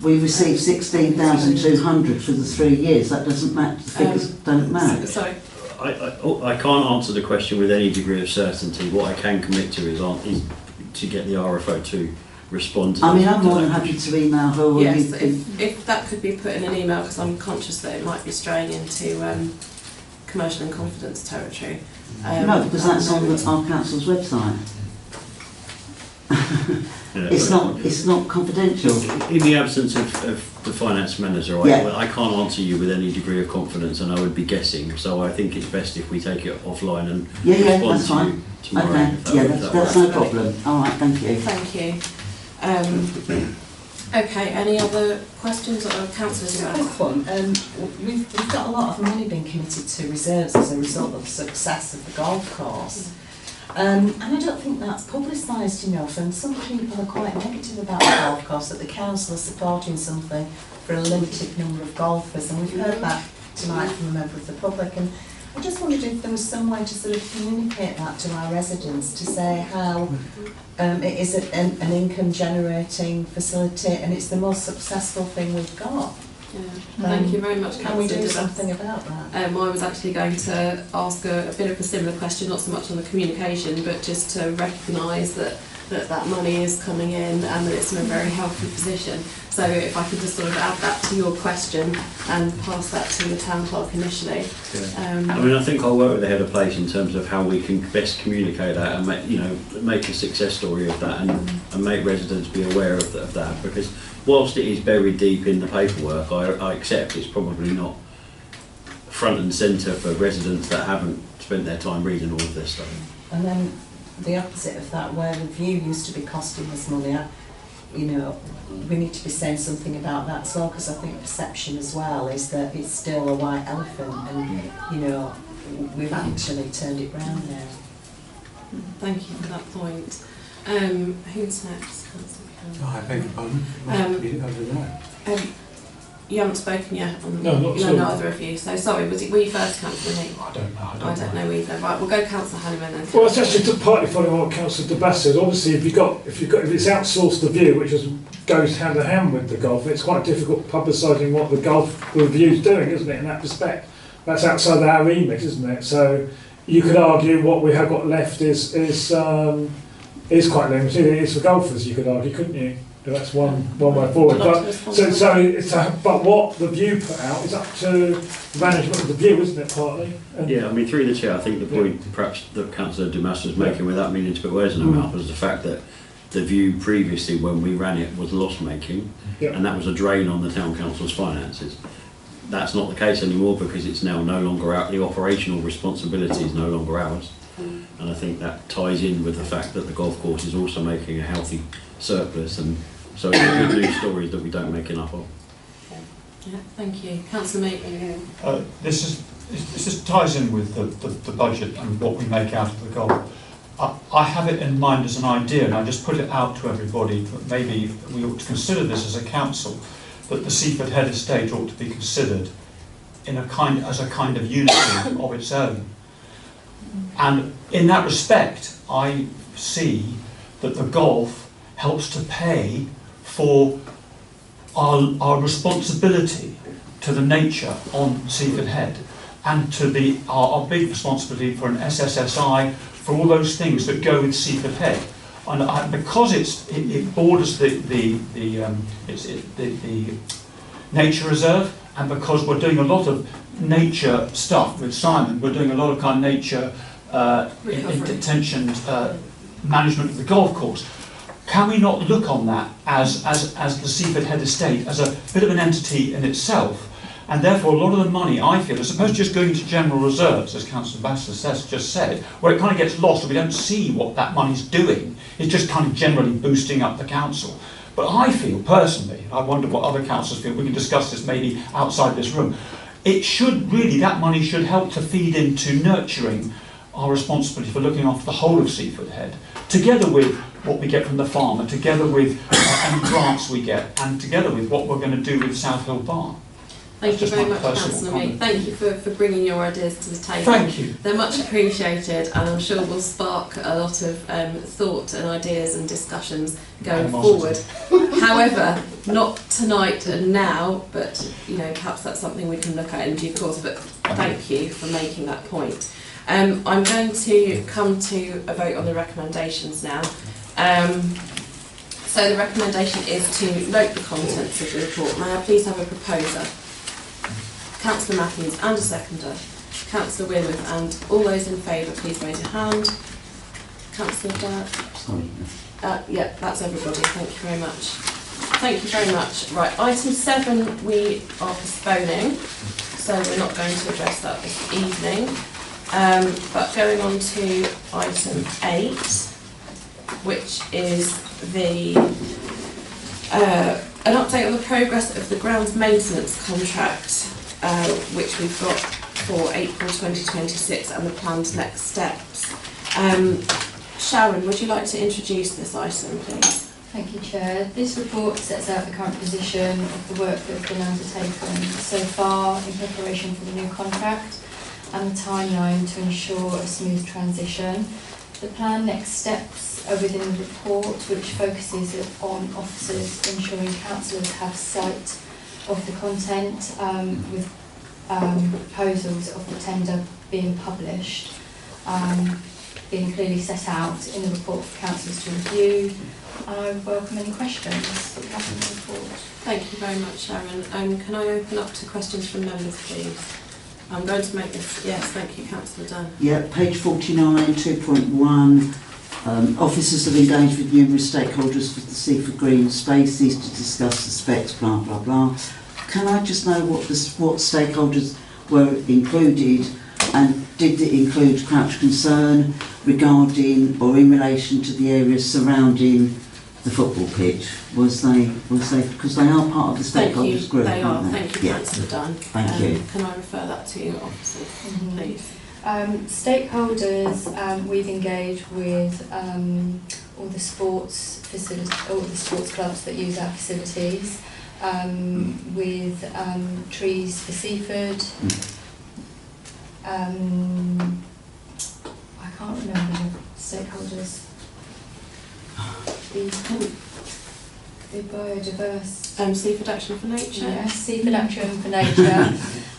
We received 16,200 for the 3 years. That doesn't match. The figures don't match. Sorry. I can't answer the question with any degree of certainty. What I can commit to is to get the RFO to respond to. I mean, I'm more than happy to email her. Or Yes, if that could be put in an email, because I'm conscious that it might be straying into commercial and confidence territory. No, because that's on our council's website. It's not confidential. In the absence of the finance manager, I can't answer you with any degree of confidence, and I would be guessing. So I think it's best if we take it offline and respond that's to fine. you tomorrow. Okay, that's no problem. All right, thank you. Thank you. Okay, any other questions or councillors? A quick one. We've got a lot of money being committed to reserves as a result of the success of the golf course. And I don't think that's publicised enough, and some people are quite negative about the golf course, that the council are supporting something for a limited number of golfers, and we've heard that tonight from a member of the public, and I just wondered if there was some way to sort of communicate that to our residents, to say how it is an income generating facility and it's the most successful thing we've got. Yeah. Thank you very much, Can we Councillor do Devas. something about that? I was actually going to ask a bit of a similar question, not so much on the communication, but just to recognise that money is coming in and that it's in a very healthy position. So if I could just sort of add that to your question and pass that to the town clerk initially. Yeah. I mean, I think I'll work with the head of place in terms of how we can best communicate that and make a success story of that and make residents be aware of that, because whilst it is buried deep in the paperwork, I accept it's probably not front and centre for residents that haven't spent their time reading all of this stuff. And then the opposite of that, where the view used to be costing us money, we need to be saying something about that as well, because I think perception as well is that it's still a white elephant and, we've actually turned it round now. Thank you for that point. Who's next? I beg your pardon. Over there. You haven't spoken yet on No, not at all. neither of you. So sorry, was it we first, Councillor Meek? I don't know. I don't know either. Right, we'll go Councillor Hanneman then. Well, it's actually partly following what Councillor DeBass said. Obviously, if it's outsourced the view, which goes hand in hand with the golf, it's quite difficult publicising what the golf review's doing, isn't it? In that respect, that's outside our remit, isn't it? So you could argue what we have got left is quite limited. It is for golfers, you could argue, couldn't you? That's one way forward. But what the view put out is up to the management of the view, isn't it, partly? Yeah, I mean, through the chair, I think the point perhaps that Councillor Dumas was making, without meaning to put words in her mouth, was the fact that the view previously, when we ran it, was loss-making, and that was a drain on the town council's finances. That's not the case anymore, because it's now no longer out. The operational responsibility is no longer ours, and I think that ties in with the fact that the golf course is also making a healthy surplus, and so it's a good news story that we don't make enough of. Yeah, thank you. Councillor Meek. This ties in with the budget and what we make out of the golf. I have it in mind as an idea, and I just put it out to everybody that maybe we ought to consider this as a council, that the Seaford Head Estate ought to be considered as a kind of unity of its own. And in that respect, I see that the golf helps to pay for our responsibility to the nature on Seaford Head, and to our big responsibility for an SSSI, for all those things that go with Seaford Head. And because it borders the nature reserve, and because we're doing a lot of nature stuff with Simon, we're doing a lot of kind of nature intention management of the golf course. Can we not look on that as the Seaford Head Estate as a bit of an entity in itself, and therefore a lot of the money, I feel, as opposed to just going to general reserves, as Councillor Bassett just said, where it kind of gets lost and we don't see what that money's doing, it's just kind of generally boosting up the council. But I feel personally, I wonder what other councillors feel, we can discuss this maybe outside this room, that money should help to feed into nurturing our responsibility for looking after the whole of Seaford Head, together with what we get from the farmer, together with any grants we get, and together with what we're going to do with South Hill Barn. Thank you very much, Councillor Meek. Thank you for bringing your ideas to the table. Thank you. They're much appreciated, and I'm sure will spark a lot of thought and ideas and discussions going forward. However, not tonight and now, but perhaps that's something we can look at in due course. But thank you for making that point. I'm going to come to a vote on the recommendations now. So the recommendation is to note the contents of the report. May I please have a proposer? Councillor Matthews and a seconder. Councillor Wearmouth, and all those in favour, please raise your hand. Councillor Dart. Yeah, that's everybody. Thank you very much. Thank you very much. Right, item 7 we are postponing, so we're not going to address that this evening. But going on to item 8, which is an update on the progress of the grounds maintenance contract, which we've got for April 2026 and the planned next steps. Sharon, would you like to introduce this item, please? Thank you, Chair. This report sets out the current position of the work that has been undertaken so far in preparation for the new contract, and the timeline to ensure a smooth transition. The plan next steps are within the report, which focuses on officers ensuring councillors have sight of the content, with proposals of the tender being published, being clearly set out in the report for councillors to review. And I welcome any questions that you have in the report. Thank you very much, Sharon. Can I open up to questions from members, please? I'm going to make this, yes, thank you, Councillor Dunn. Yeah, page 49, 2.1. Officers have engaged with numerous stakeholders for the Seaford Green spaces to discuss the specs, blah, blah, blah. Can I just know what stakeholders were included, and did it include Crouch concern regarding or in relation to the areas surrounding the football pitch? Was they, because they are part of the stakeholders group, They are, aren't they? thank you, Yeah. Councillor Dunn. Thank you. Can I refer that to you, officers, please? Stakeholders, we've engaged with all the sports clubs that use our facilities, with Trees for Seaford. I can't remember the stakeholders. The biodiverse. Seaford Action for Nature. Yes, Seaford Action for Nature,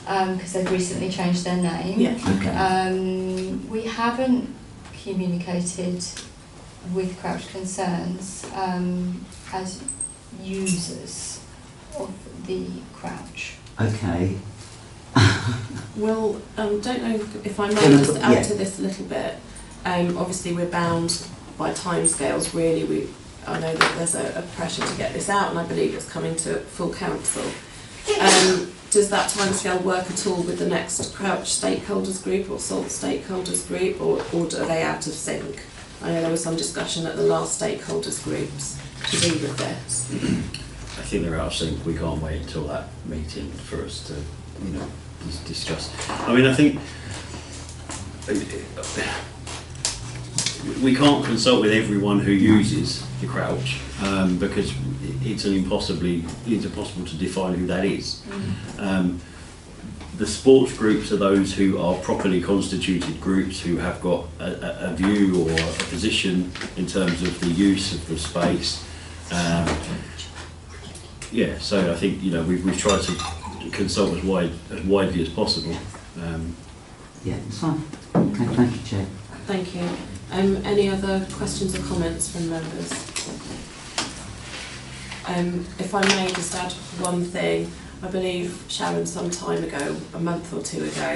because they've recently changed their name. Yeah. Okay. We haven't communicated with Crouch Concerns as users of the Crouch. Okay. Well, don't know if I may just add to this a little bit. Obviously, we're bound by timescales. Really, I know that there's a pressure to get this out, and I believe it's coming to full council. Does that timescale work at all with the next Crouch stakeholders group or SALT stakeholders group, or are they out of sync? I know there was some discussion at the last stakeholders groups to do with this. I think they're out of sync. We can't wait until that meeting for us to, discuss. I mean, I think we can't consult with everyone who uses the Crouch because it's impossible to define who that is. The sports groups are those who are properly constituted groups who have got a view or a position in terms of the use of the space. So I think we've tried to consult as widely as possible. Yeah, it's fine. Okay, thank you, Chair. Thank you. Any other questions or comments from members? If I may just add one thing, I believe, Sharon, some time ago, a month or two ago,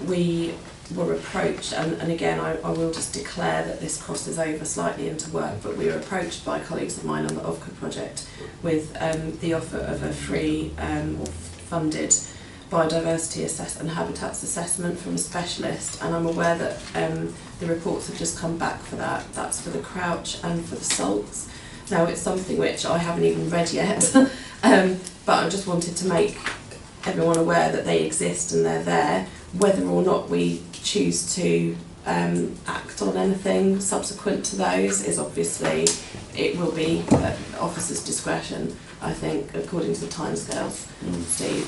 we were approached, and again I will just declare that this crosses over slightly into work, but we were approached by colleagues of mine on the OVCA project with the offer of a free or funded biodiversity and habitats assessment from a specialist, and I'm aware that the reports have just come back for that. That's for the Crouch and for the Salts. Now it's something which I haven't even read yet, but I just wanted to make everyone aware that they exist and they're there. Whether or not we choose to act on anything subsequent to those is obviously, it will be at officers' discretion, I think, according to the timescales, Steve.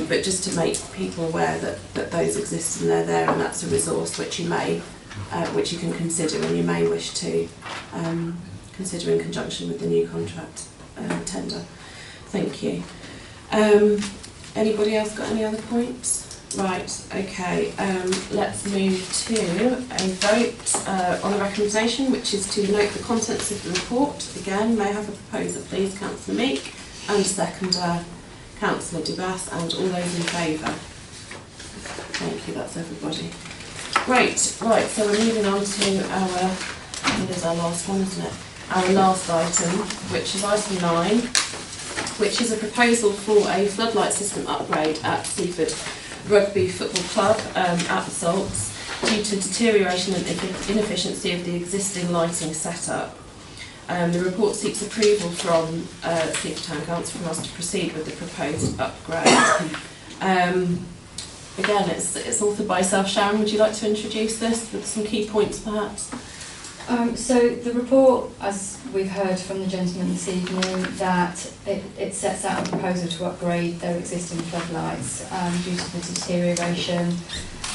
But just to make people aware that those exist and they're there, and that's a resource which you can consider and you may wish to consider in conjunction with the new contract tender. Thank you. Anybody else got any other points? Right, okay, let's move to a vote on the recommendation, which is to note the contents of the report. Again, may I have a proposer, please? Councillor Meek, and seconder, Councillor Dubas, and all those in favour. Thank you, that's everybody. Great, right, so we're moving on to it is our last one, isn't it? Our last item, which is item 9, which is a proposal for a floodlight system upgrade at Seaford Rugby Football Club at the Salts due to deterioration and inefficiency of the existing lighting setup. The report seeks approval from Seaford Town Council from us to proceed with the proposed upgrade. Again, it's authored by yourself, Sharon. Would you like to introduce this with some key points, perhaps? So the report, as we've heard from the gentleman this evening, that it sets out a proposal to upgrade their existing floodlights due to the deterioration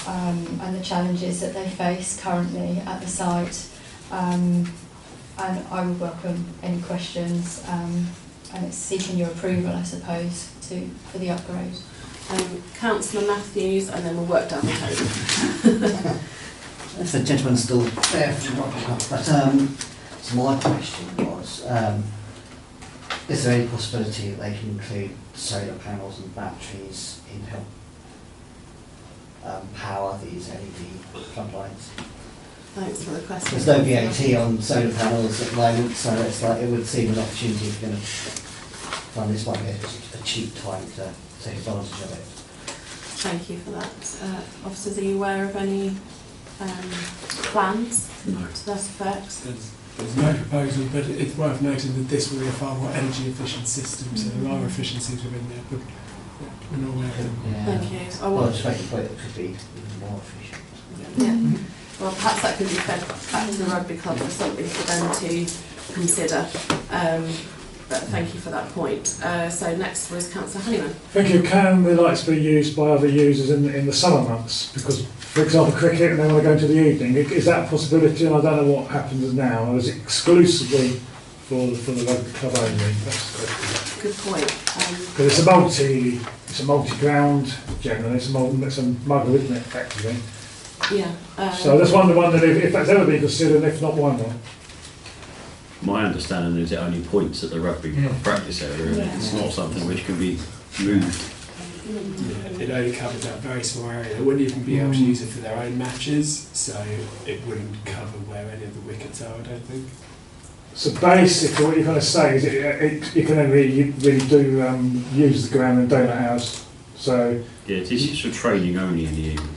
and the challenges that they face currently at the site. And I would welcome any questions, and it's seeking your approval, I suppose, for the upgrade. Councillor Matthews, and then we'll work down the table. If the gentleman's still there, but so my question was, is there any possibility that they can include solar panels and batteries in help power these LED floodlights? Thanks for the question. There's no VAT on solar panels at the moment, so it's like it would seem an opportunity if you're going to find this might be a cheap time to take advantage of it. Thank you for that. Officers, are you aware of any plans to that effect? There's no proposal, but it's worth noting that this will be a far more energy efficient system, so there are efficiencies within there, but we're not aware of them. Yeah. Thank you. Well, I expect it could be even more efficient. Yeah. Well, perhaps that could be fed back to the rugby club or something for them to consider. But thank you for that point. So next was Councillor Honeyman. Thank you. Can the lights be used by other users in the summer months? Because, for example, cricket, and they want to go into the evening. Is that a possibility? And I don't know what happens now. Or is it exclusively for the rugby club only? That's the question. Good point. Because it's a multi-ground generally. It's a muggle, isn't it, effectively? Yeah. So I just wondered if that's ever been considered, and if not, why not? My understanding is it only points at the rugby practice area, and it's not something which can be moved. Yeah, it only covers that very small area. They wouldn't even be able to use it for their own matches, so it wouldn't cover where any of the wickets are, I don't think. So basically what you're going to say is you can only really do use the ground in daylight hours. So yeah, it is for training only in the evening.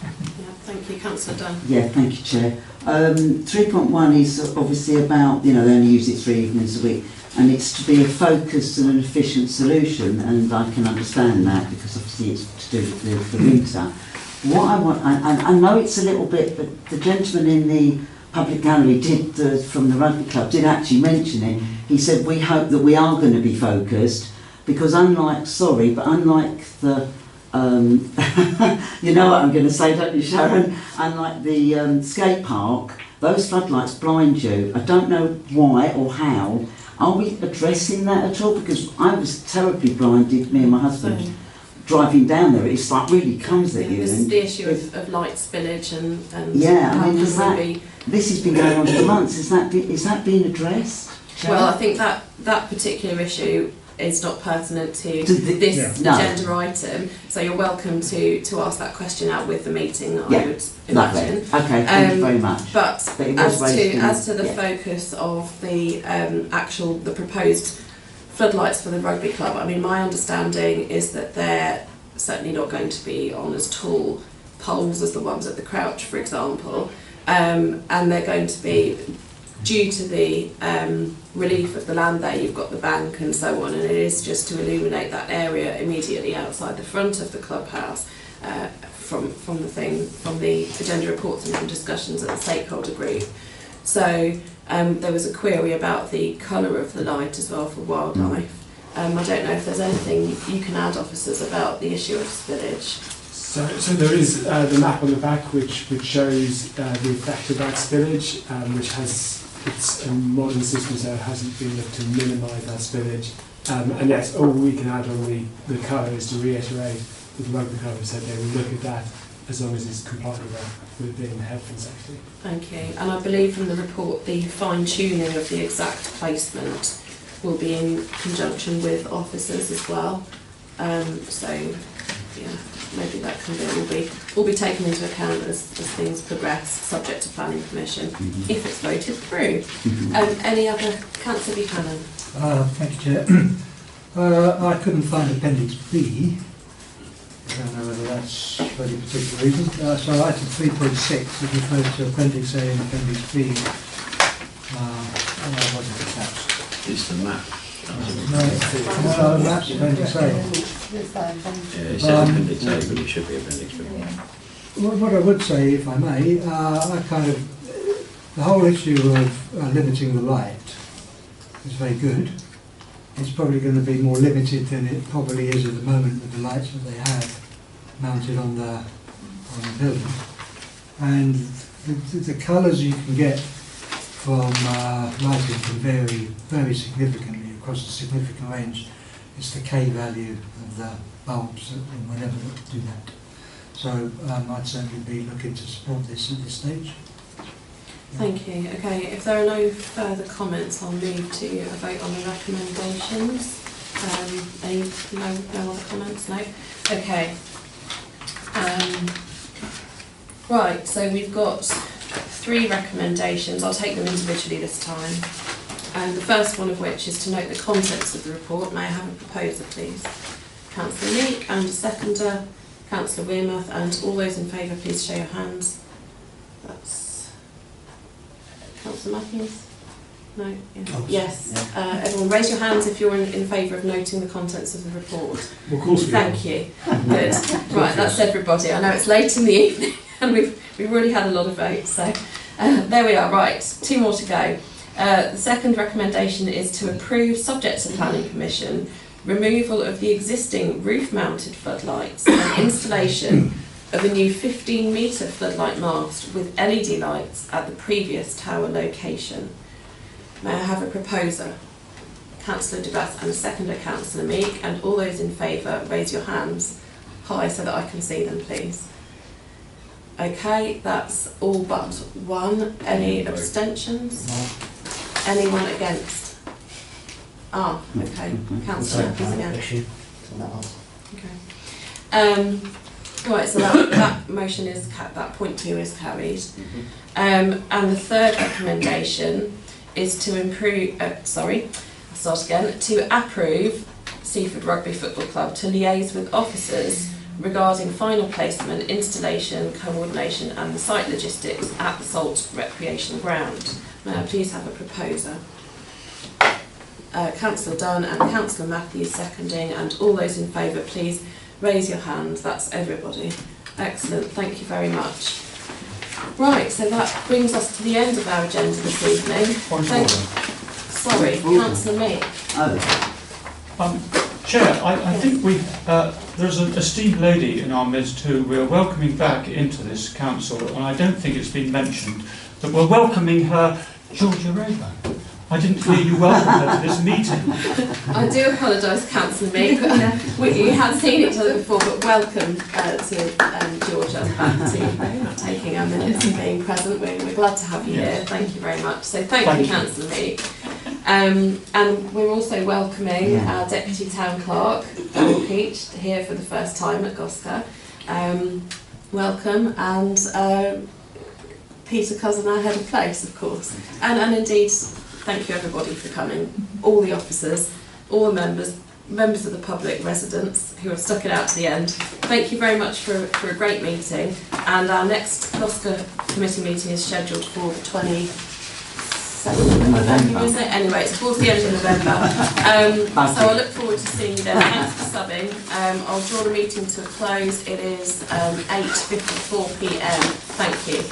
Yeah, thank you. Councillor Dunn. Yeah, thank you, Chair. 3.1 is obviously about, they only use it 3 evenings a week, and it's to be a focused and an efficient solution, and I can understand that because obviously it's to do with the winter. What I want, I know it's a little bit, but the gentleman in the public gallery from the rugby club did actually mention it. He said, we hope that we are going to be focused, because unlike the you know what I'm going to say, don't you, Sharon? Unlike the skate park, those floodlights blind you. I don't know why or how. Are we addressing that at all? Because I was terribly blinded, me and my husband, driving down there. It's like really comes at you. This is the issue of light spillage and yeah, I mean, this has been going on for months. Is that being addressed? Well, I think that particular issue is not pertinent to this agenda item, so you're welcome to ask that question out with the meeting, I would imagine. Okay, thank you very much. But as to the focus of the the proposed floodlights for the rugby club, I mean, my understanding is that they're certainly not going to be on as tall poles as the ones at the Crouch, for example, and they're going to be, due to the relief of the land there, you've got the bank and so on, and it is just to illuminate that area immediately outside the front of the clubhouse from the agenda reports and from discussions at the stakeholder group. So there was a query about the colour of the light as well for wildlife. I don't know if there's anything you can add, officers, about the issue of spillage. So there is the map on the back which shows the effect of that spillage, which has it's a modern system, so it hasn't been looked to minimise that spillage. And yes, all we can add on the colour is to reiterate that the rugby club said they will look at that as long as it's compliant within health and safety. Thank you. And I believe from the report the fine-tuning of the exact placement will be in conjunction with officers as well. So yeah, maybe that will be taken into account as things progress, subject to planning permission, if it's voted through. Any other? Councillor Buchanan. Thank you, Chair. I couldn't find Appendix B. I don't know whether that's for any particular reason. So item 3.6 is referred to Appendix A and Appendix B. What is it attached? It's the map. No, maps Appendix A. Yeah, it says Appendix A, but it should be Appendix B. What I would say, if I may, I kind of the whole issue of limiting the light is very good. It's probably going to be more limited than it probably is at the moment with the lights that they have mounted on the building. And the colours you can get from lighting can vary very significantly across a significant range. It's the K value of the bulbs and whatever that do that. So I'd certainly be looking to support this at this stage. Thank you. Okay, if there are no further comments, I'll move to a vote on the recommendations. No other comments? No? Okay. Right, so we've got 3 recommendations. I'll take them individually this time. The first one of which is to note the contents of the report. May I have a proposer, please? Councillor Meek, and a seconder, Councillor Wearmouth, and all those in favour, please show your hands. That's Councillor Matthews? No? Yeah. Oh, yes. Everyone raise your hands if you're in favour of noting the contents of the report. Well, of course we Thank you. Good. Right, that's everybody. I know it's late in the evening and we've already had a lot of votes, so there we are. Right, 2 more to go. The second recommendation is to approve, subject to planning permission, removal of the existing roof-mounted floodlights and installation of a new 15-metre floodlight mast with LED lights at the previous tower location. May I have a proposer? Councillor DeBass, and a seconder, Councillor Meek, and all those in favour, raise your hands high so that I can see them, please. Okay, that's all but 1. Any abstentions? No. Anyone against? Ah, okay. Councillor Matthews again. Okay. Right, so that motion is that point 2 is carried. And the third recommendation is to to approve Seaford Rugby Football Club to liaise with officers regarding final placement, installation, coordination and the site logistics at the Salt Recreation Ground. May I please have a proposer? Councillor Dunn and Councillor Matthews seconding, and all those in favour please raise your hands. That's everybody. Excellent, thank you very much. Right, so that brings us to the end of our agenda this evening. Sorry, Councillor Meek. Chair, I think there's an esteemed lady in our midst who we're welcoming back into this council, and I don't think it's been mentioned that we're welcoming her, Georgia Rayburn. I didn't hear you welcome her to this meeting. I do apologise, Councillor Meek. We had seen each other before, but welcome to Georgia back to taking our minutes and being present. We're glad to have you here. Thank you very much. So thank you, Councillor Meek. And we're also welcoming our Deputy Town Clerk, Peach, here for the first time at Goscar. Welcome, and Peter Cousin, our Head of Place, of course. And indeed, thank you everybody for coming, all the officers, all the members of the public, residents who have stuck it out to the end. Thank you very much for a great meeting, and our next Goscar committee meeting is scheduled for the 27th of November, is it? Anyway, it's towards the end of November. So I look forward to seeing you then. Thanks for subbing. I'll draw the meeting to a close. It is 8:54 p.m. Thank you.